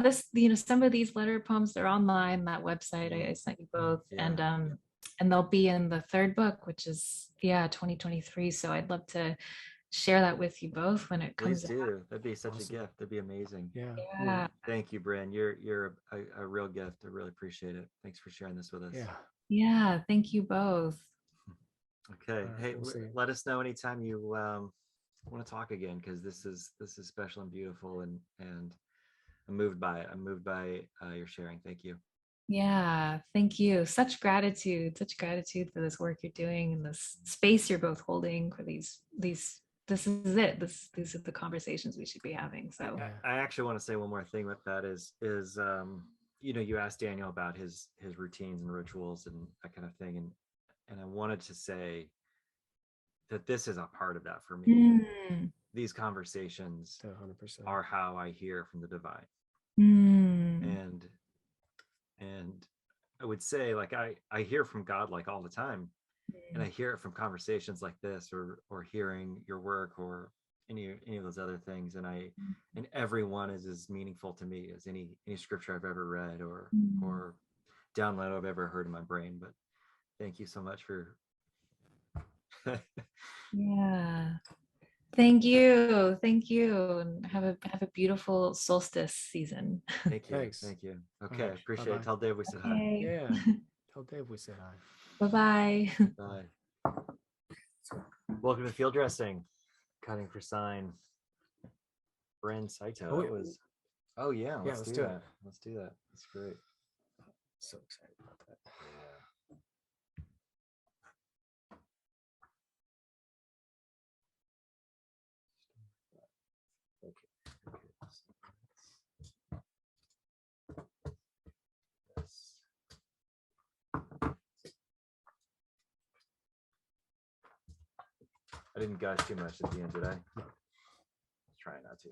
this, some of these letter poems, they're online, that website. I sent you both. Yeah. And they'll be in the third book, which is 2023. So I'd love to share that with you both when it comes out. Please do. That'd be such a gift. That'd be amazing. Yeah. Thank you, Brynn. You're a real gift. I really appreciate it. Thanks for sharing this with us. Yeah. Thank you both. Okay. Hey, let us know anytime you want to talk again, because this is special and beautiful, and I'm moved by it. I'm moved by your sharing. Thank you. Yeah, thank you. Such gratitude for this work you're doing and this space you're both holding for these. This is it. These are the conversations we should be having. So I actually want to say one more thing with that is you asked Daniel about his routines and rituals and that kind of thing, and I wanted to say that this is a part of that for me. These conversations 100% are how I hear from the divine. And I would say, like, I hear from God like all the time, and I hear it from conversations like this, or hearing your work, or any of those other things, and every one is as meaningful to me as any scripture I've ever read or download I've ever heard in my brain. But thank you so much for Thank you, and have a beautiful solstice season. Thank you. Thanks. Thank you. Okay, appreciate it. Tell Dave we said hi. Yeah, tell Dave we said hi. Bye. Bye. Welcome to Field Dressing, cutting for sign. Brynn Saito. Oh yeah, let's do it. Let's do that. That's great. So excited about that. Yeah. Okay. Yes. I didn't gush too much at the end, did I? No. Trying not to.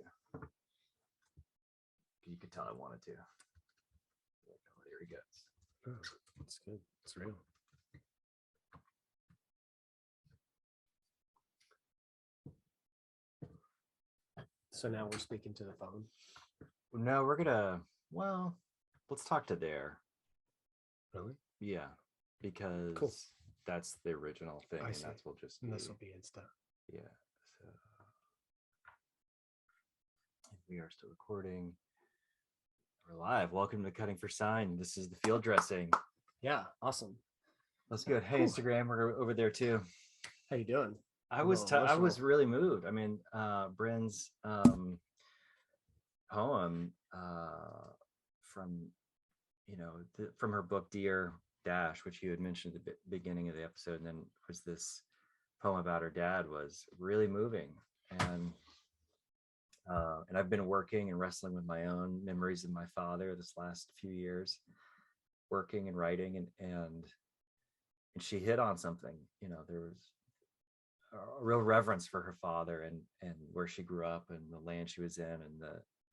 You could tell I wanted to. Oh, here he goes. Oh, that's good. It's real. So now we're speaking to the phone. No, we're gonna. Well, let's talk to there. Really? Yeah, because cool. That's the original thing, I and see. that's will just. And this will be Insta. Yeah. So we are still recording. We're live. Welcome to Cutting for Sign. This is the field dressing. Yeah, awesome. That's good. Hey, cool. Instagram, we're over there too. How you doing? I was really moved. I mean, Brynn's poem from from her book Dear Dash, which you had mentioned at the beginning of the episode, and then was this poem about her dad, was really moving. And I've been working and wrestling with my own memories of my father this last few years, working and writing, and she hit on something. There was a real reverence for her father and where she grew up and the land she was in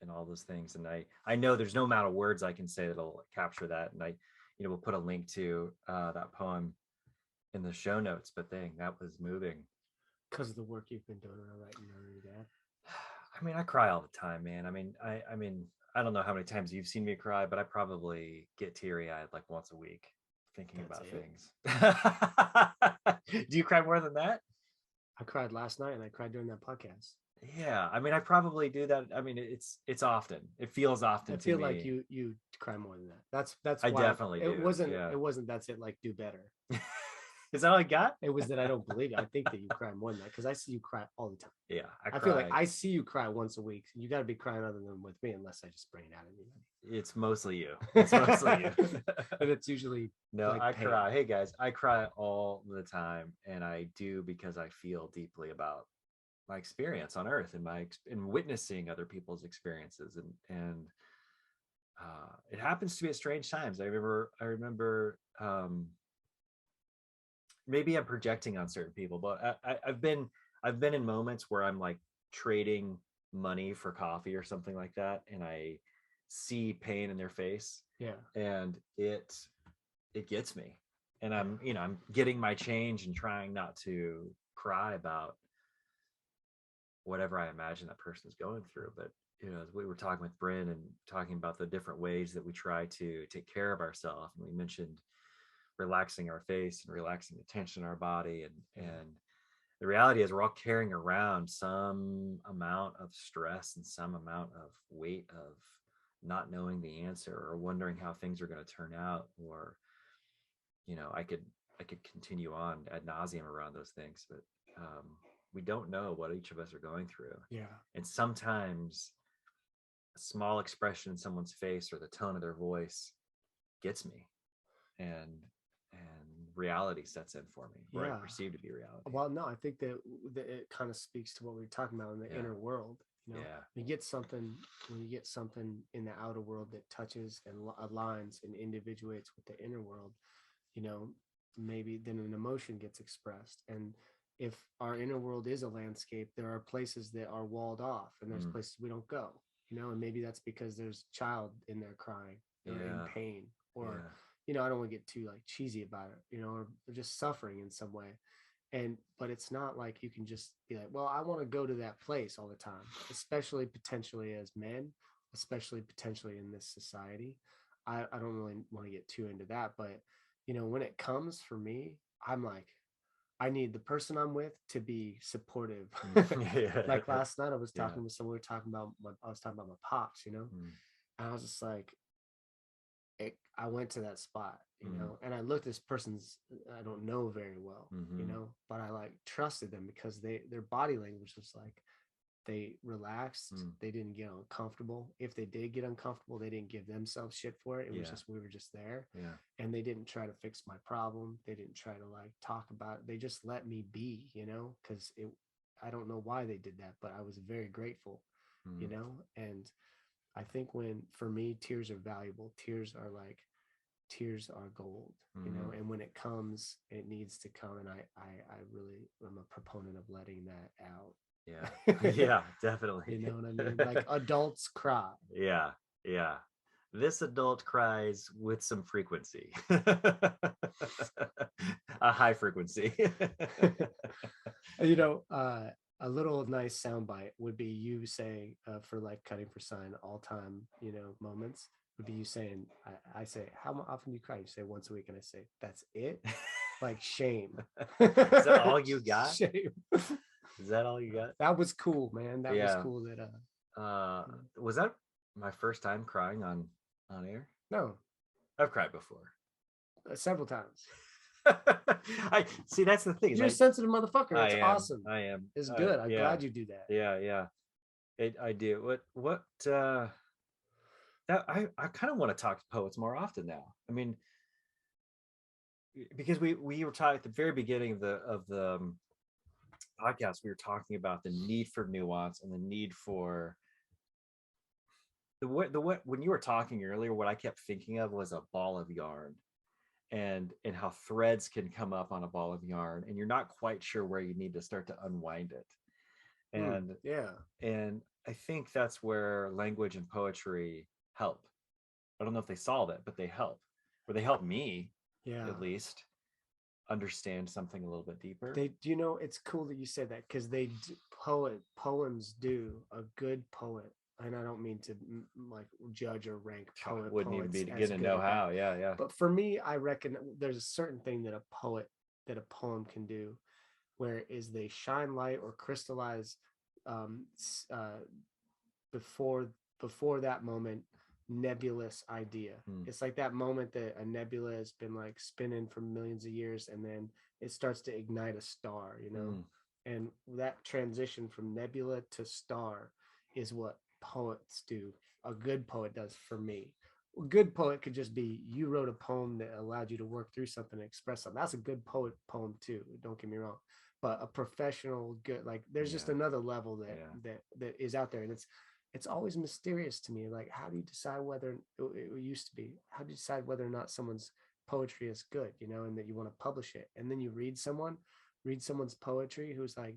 and all those things. And I know there's no amount of words I can say that'll capture that. And we'll put a link to that poem in the show notes, but that was moving. Because of the work you've been doing on writing on your dad. I mean, I cry all the time, man. I mean, I don't know how many times you've seen me cry, but I probably get teary-eyed like once a week thinking about things. Do you cry more than that? I cried last night and I cried during that podcast. Yeah, I mean, I probably do that. I mean, it's often. It feels often. I feel to me. Like you cry more than that. That's I definitely do. It wasn't. That's it. Like, do better. Is that all I got? It was that I don't believe it. I think that you cry more than that because I see you cry all the time. Yeah, I feel like I see you cry once a week. You got to be crying other than with me, unless I just bring it out of you. It's mostly you. It's mostly you. And it's usually no. Like I pain. Cry. Hey guys, I cry all the time, and I do because I feel deeply about my experience on Earth and in witnessing other people's experiences, and it happens to be at strange times. I remember. Maybe I'm projecting on certain people, but I've been in moments where I'm like trading money for coffee or something like that, and I see pain in their face. Yeah, and it gets me, and I'm getting my change and trying not to cry about whatever I imagine that person is going through. But as we were talking with Brynn and talking about the different ways that we try to take care of ourselves, and we mentioned relaxing our face and relaxing the tension in our body, and the reality is we're all carrying around some amount of stress and some amount of weight of not knowing the answer or wondering how things are going to turn out. Or I could continue on ad nauseum around those things, but we don't know what each of us are going through. Yeah, and sometimes a small expression in someone's face or the tone of their voice gets me, and reality sets in for me, what I perceive to be reality. Well, no, I think that it kind of speaks to what we were talking about in the inner world. When you get something in the outer world that touches and aligns and individuates with the inner world, maybe then an emotion gets expressed. And if our inner world is a landscape, there are places that are walled off, and there's places we don't go, and maybe that's because there's a child in there crying or in pain, or I don't want to get too like cheesy about it, or just suffering in some way. But it's not like you can just be like, well, I want to go to that place all the time, especially potentially as men, especially potentially in this society. I don't really want to get too into that, but when it comes for me, I'm like, I need the person I'm with to be supportive. Like last night I was talking with someone, I was talking about my pops, and I was just like, I went to that spot, and I looked at this person's, I don't know very well, but I like trusted them because their body language was like, they relaxed. They didn't get uncomfortable. If they did get uncomfortable, they didn't give themselves shit for it. It was just, we were just there. Yeah. And they didn't try to fix my problem. They didn't try to like talk about it. They just let me be, you know, because I don't know why they did that, but I was very grateful, you know. And I think for me, tears are valuable. Tears are gold, you know, and when it comes, it needs to come. And I really am a proponent of letting that out. Yeah. Yeah, definitely. You know what I mean? Like adults cry. Yeah. Yeah. This adult cries with some frequency. A high frequency. You know, a little nice soundbite would be you saying, for like cutting for sign all time, you know, moments would be you saying, I say, how often do you cry? You say once a week, and I say, that's it. Like shame. Is that all you got? Shame. Is that all you got? That was cool, man. That was cool. That was that my first time crying on air? No, I've cried before. Several times. I see. That's the thing. You're a sensitive motherfucker. That's awesome. I am. It's good. I'm glad you do that. Yeah, yeah. I do. What? That I kind of want to talk to poets more often now. I mean, because we were talking at the very beginning of the podcast. We were talking about the need for nuance and the need for the what when you were talking earlier. What I kept thinking of was a ball of yarn. And how threads can come up on a ball of yarn, and you're not quite sure where you need to start to unwind it. And and I think that's where language and poetry help. I don't know if they solve it, but they help. Or they help me, at least, understand something a little bit deeper. You know, it's cool that you said that, because poems do. A good poet, and I don't mean to like judge or rank poets. Wouldn't even be to know how. Yeah. But for me, I reckon there's a certain thing that a poem can do, where is they shine light or crystallize before that moment nebulous idea. It's like that moment that a nebula has been like spinning for millions of years, and then it starts to ignite a star, you know. And that transition from nebula to star is what poets do. A good poet does for me. A good poet could just be, you wrote a poem that allowed you to work through something and express something. That's a good poem too, don't get me wrong. But a professional good, like there's just another level that is out there. And it's always mysterious to me. Like, how do you decide whether it used to be, how do you decide whether or not someone's poetry is good, you know, and that you want to publish it? And then you read someone's poetry who's like,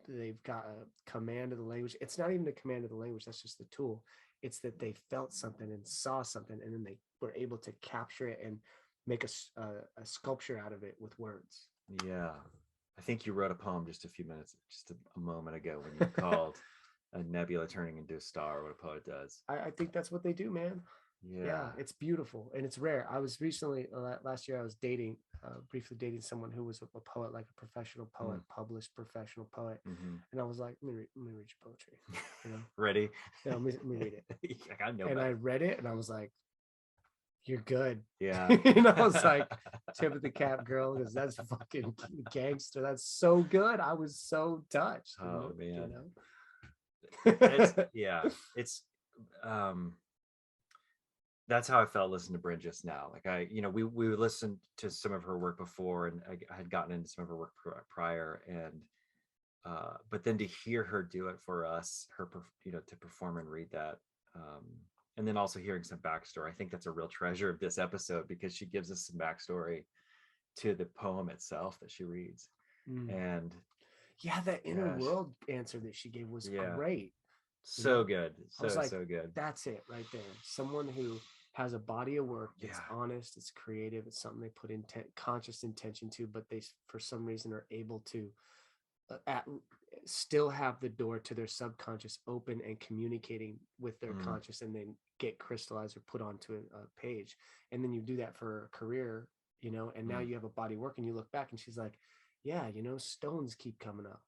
they've got a command of the language. It's not even a command of the language. That's just the tool. It's that they felt something and saw something, and then they were able to capture it and make a sculpture out of it with words. Yeah. I think you wrote a poem just a moment ago, when you called a nebula turning into a star what a poet does. I think that's what they do, man. Yeah, it's beautiful, and it's rare. I was recently, last year, I was briefly dating someone who was a poet, like a professional poet, published professional poet. And I was like, let me read your poetry. You know? Ready? Yeah, let me read it. I know. And I read it, and I was like, you're good. Yeah. And I was like, tip of the cap, girl, because that's fucking gangster. That's so good. I was so touched. Oh, man. You know? It's that's how I felt listening to Brynn just now. Like we listened to some of her work before, and I had gotten into some of her work prior, and but then to hear her do it for us, to perform and read that, and then also hearing some backstory. I think that's a real treasure of this episode, because she gives us some backstory to the poem itself that she reads. And that inner world answer that she gave was great. So good. So good. That's it right there. Someone who has a body of work that's honest, it's creative, it's something they put conscious intention to, but they for some reason are able to still have the door to their subconscious open and communicating with their conscious, and then get crystallized or put onto a page. And then you do that for a career, you know, and now you have a body of work, and you look back and she's like, yeah, you know, stones keep coming up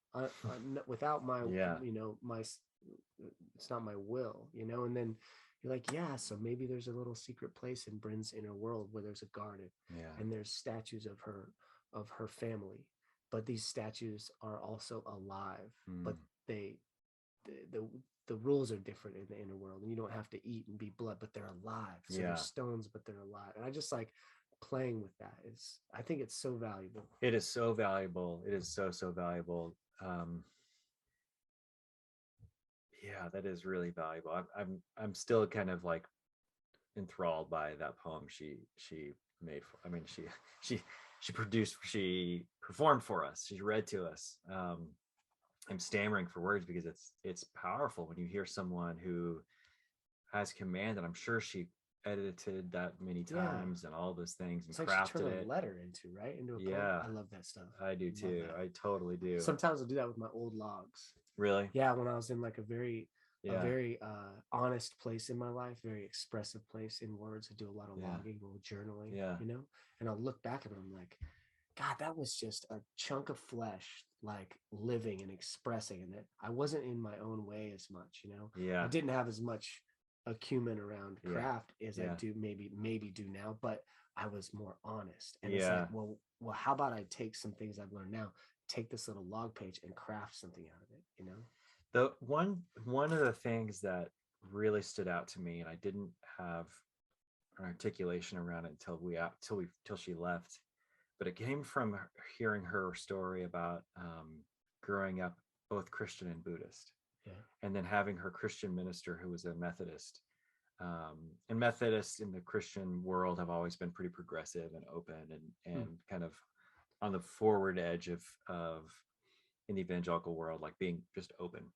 without my, you know, it's not my will, you know. And then you're like, yeah, so maybe there's a little secret place in Brynn's inner world where there's a garden, and there's statues of her family, but these statues are also alive, but they the rules are different in the inner world, and you don't have to eat and be blood, but they're alive. So they're stones, but they're alive. And I just like playing with that. I think it's so valuable. It is so valuable. It is so valuable. Yeah, that is really valuable. I'm still kind of like enthralled by that poem she made. I mean, she performed for us. She read to us. I'm stammering for words because it's powerful when you hear someone who has command, and I'm sure she edited that many times and all those things, and it's like crafted she turned it a letter into a poem. I love that stuff. I do too. I totally do. Sometimes I'll do that with my old logs. Really? Yeah, when I was in like a very honest place in my life, very expressive place in words. I do a lot of logging, a little journaling, and I'll look back at it and I'm like, God, that was just a chunk of flesh, like living and expressing, and that I wasn't in my own way as much, I didn't have as much acumen around craft as I do maybe do now, but I was more honest. And it's like, well, how about I take some things I've learned now, take this little log page and craft something out of it, The one of the things that really stood out to me, and I didn't have an articulation around it till she left, but it came from hearing her story about growing up both Christian and Buddhist, and then having her Christian minister who was a Methodist. And Methodists in the Christian world have always been pretty progressive and open and kind of on the forward edge of in the evangelical world, like being just open.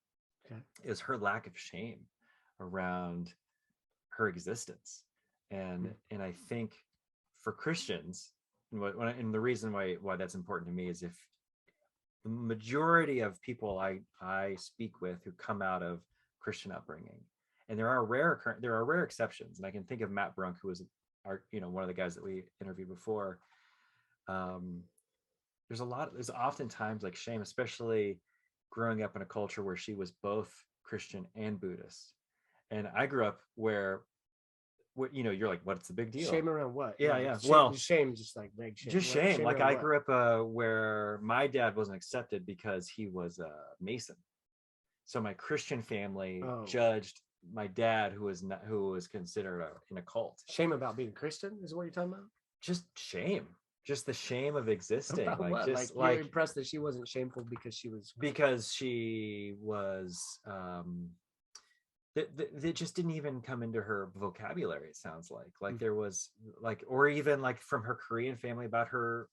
Is her lack of shame around her existence, and I think for Christians, and the reason why that's important to me is if the majority of people I speak with who come out of Christian upbringing, and there are rare exceptions, and I can think of Matt Brunk, who was one of the guys that we interviewed before. There's oftentimes like shame, especially growing up in a culture where she was both Christian and Buddhist. And I grew up where you're like, what's the big deal? Shame around what? Shame, just like vague shame. Just shame. Like I grew up where my dad wasn't accepted because he was a Mason. So my Christian family judged my dad, who was considered in a cult. Shame about being Christian is what you're talking about? Just shame. Just the shame of existing. About like, what? You're impressed that she wasn't shameful because she was that just didn't even come into her vocabulary. It sounds like there was or even like from her Korean family about her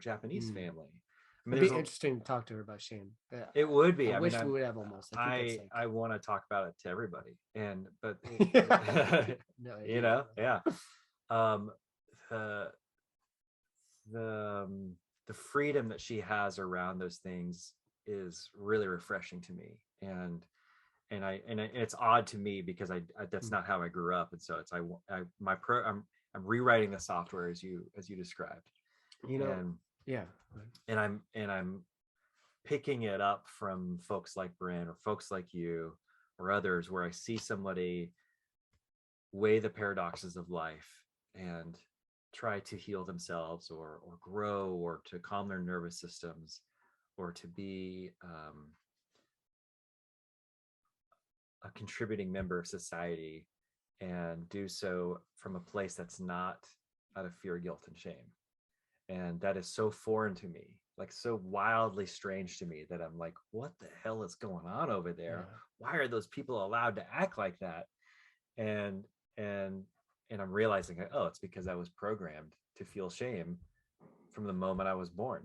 Japanese family. I mean, it'd be interesting to talk to her about shame. Yeah. It would be. I wish we would have almost. I want to talk about it to everybody, but the freedom that she has around those things is really refreshing to me, and it's odd to me because I that's not how I grew up, and so it's I'm rewriting the software as you described, and I'm picking it up from folks like Brynn or folks like you or others, where I see somebody weigh the paradoxes of life and try to heal themselves or grow or to calm their nervous systems or to be a contributing member of society, and do so from a place that's not out of fear, guilt, and shame. And that is so foreign to me, like so wildly strange to me, that I'm like, what the hell is going on over there? Why are those people allowed to act like that? And I'm realizing, it's because I was programmed to feel shame from the moment I was born,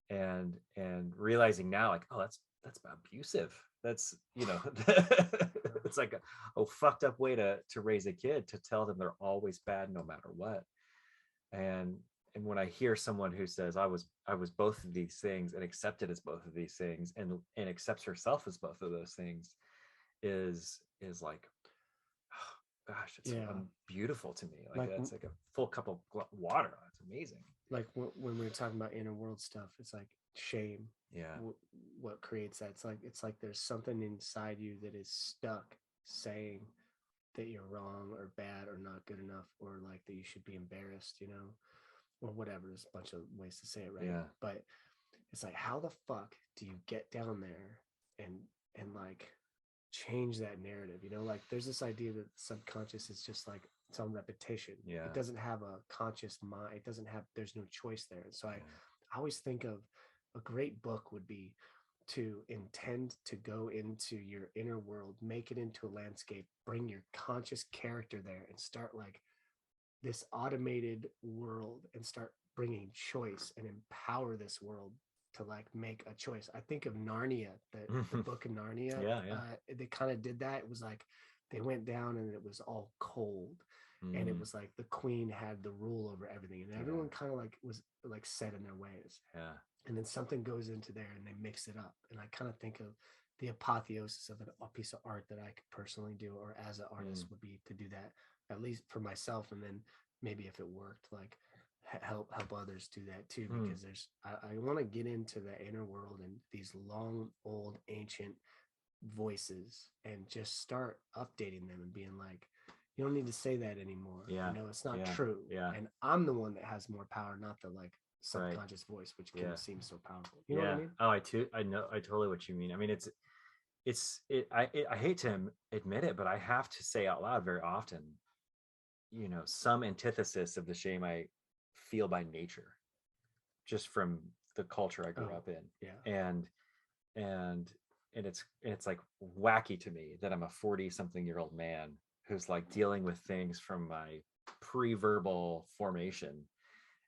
and realizing now, like, that's abusive. That's it's like a fucked up way to raise a kid, to tell them they're always bad no matter what. And when I hear someone who says I was both of these things and accepted as both of these things and accepts herself as both of those things, is like, oh, gosh, it's beautiful to me. Like that's like a full cup of water. It's amazing. Like when we're talking about inner world stuff, it's like shame. What creates that? It's like there's something inside you that is stuck saying that you're wrong or bad or not good enough, or like that you should be embarrassed, or whatever. There's a bunch of ways to say it, right? But it's like, how the fuck do you get down there and like change that narrative. You know, like there's this idea that subconscious is just like it's on repetition. Yeah. It doesn't have a conscious mind. It doesn't have, there's no choice there. And so I always think of a great book would be to intend to go into your inner world, make it into a landscape, bring your conscious character there and start like this automated world and start bringing choice and empower this world to like make a choice. I think of Narnia, the book of Narnia. They kind of did that. It was like they went down and it was all cold. And it was like the queen had the rule over everything, and everyone kind of like was like set in their ways. Yeah. And then something goes into there and they mix it up. And I kind of think of the apotheosis of a piece of art that I could personally do, or as an artist would be to do that, at least for myself. And then maybe if it worked, like help others do that too, because there's, I want to get into the inner world and these long, old, ancient voices and just start updating them and being like, you don't need to say that anymore. Yeah. You know, it's not true. Yeah. And I'm the one that has more power, not the like subconscious voice, which can seem so powerful. You know what I mean? Oh, I know totally what you mean. I mean, I hate to admit it, but I have to say out loud very often, you know, some antithesis of the shame I feel by nature, just from the culture I grew up in. Yeah. And it's like wacky to me that I'm a 40-something-year-old man who's like dealing with things from my pre-verbal formation.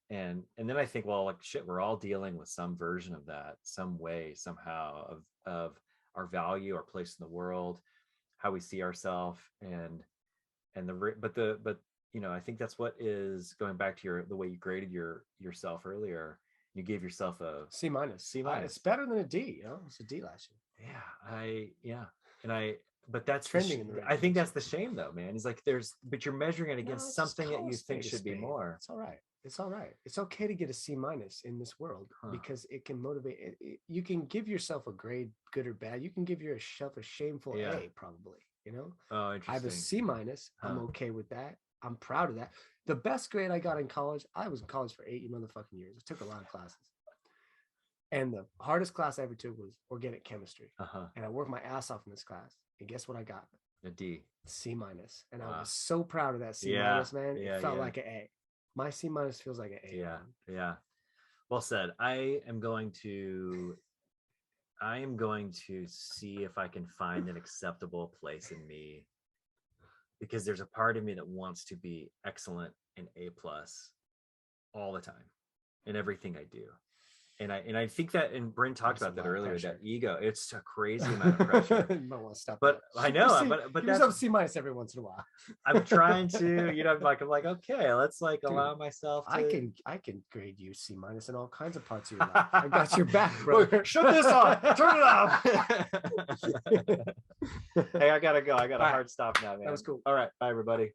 And then I think, well, like shit, we're all dealing with some version of that, some way, somehow of our value, our place in the world, how we see ourselves, but you know, I think that's what is going back to the way you graded yourself earlier. You gave yourself a C minus. It's better than a D. You know, it's a D last year. But that's trending. I think that's the shame, though, man. It's like but you're measuring it against something that you think should be more. It's all right. It's all right. It's okay to get a C minus in this world because it can motivate. You can give yourself a grade, good or bad. You can give yourself a shameful A, probably. You know. Oh, interesting. I have a C minus. I'm okay with that. I'm proud of that. The best grade I got in college, I was in college for 8 motherfucking years. I took a lot of classes. And the hardest class I ever took was organic chemistry. And I worked my ass off in this class. And guess what I got? A D. C minus. And I was so proud of that C minus, man. It felt like an A. My C minus feels like an A. Yeah. Man. Yeah. Well said. I am going to see if I can find an acceptable place in me, because there's a part of me that wants to be excellent and A+ all the time in everything I do. And I think that, and Brynn talked about that earlier, that ego, it's a crazy amount of pressure. You might want to stop but that. I know, but that's a C minus every once in a while. I'm trying to, you know, I'm like, okay, let's like allow myself to. I can grade you C minus in all kinds of parts of your life. I got your back, bro. Shut this off. Turn it off. Hey, I gotta go. I got a hard stop now, man. That was cool. All right, bye everybody.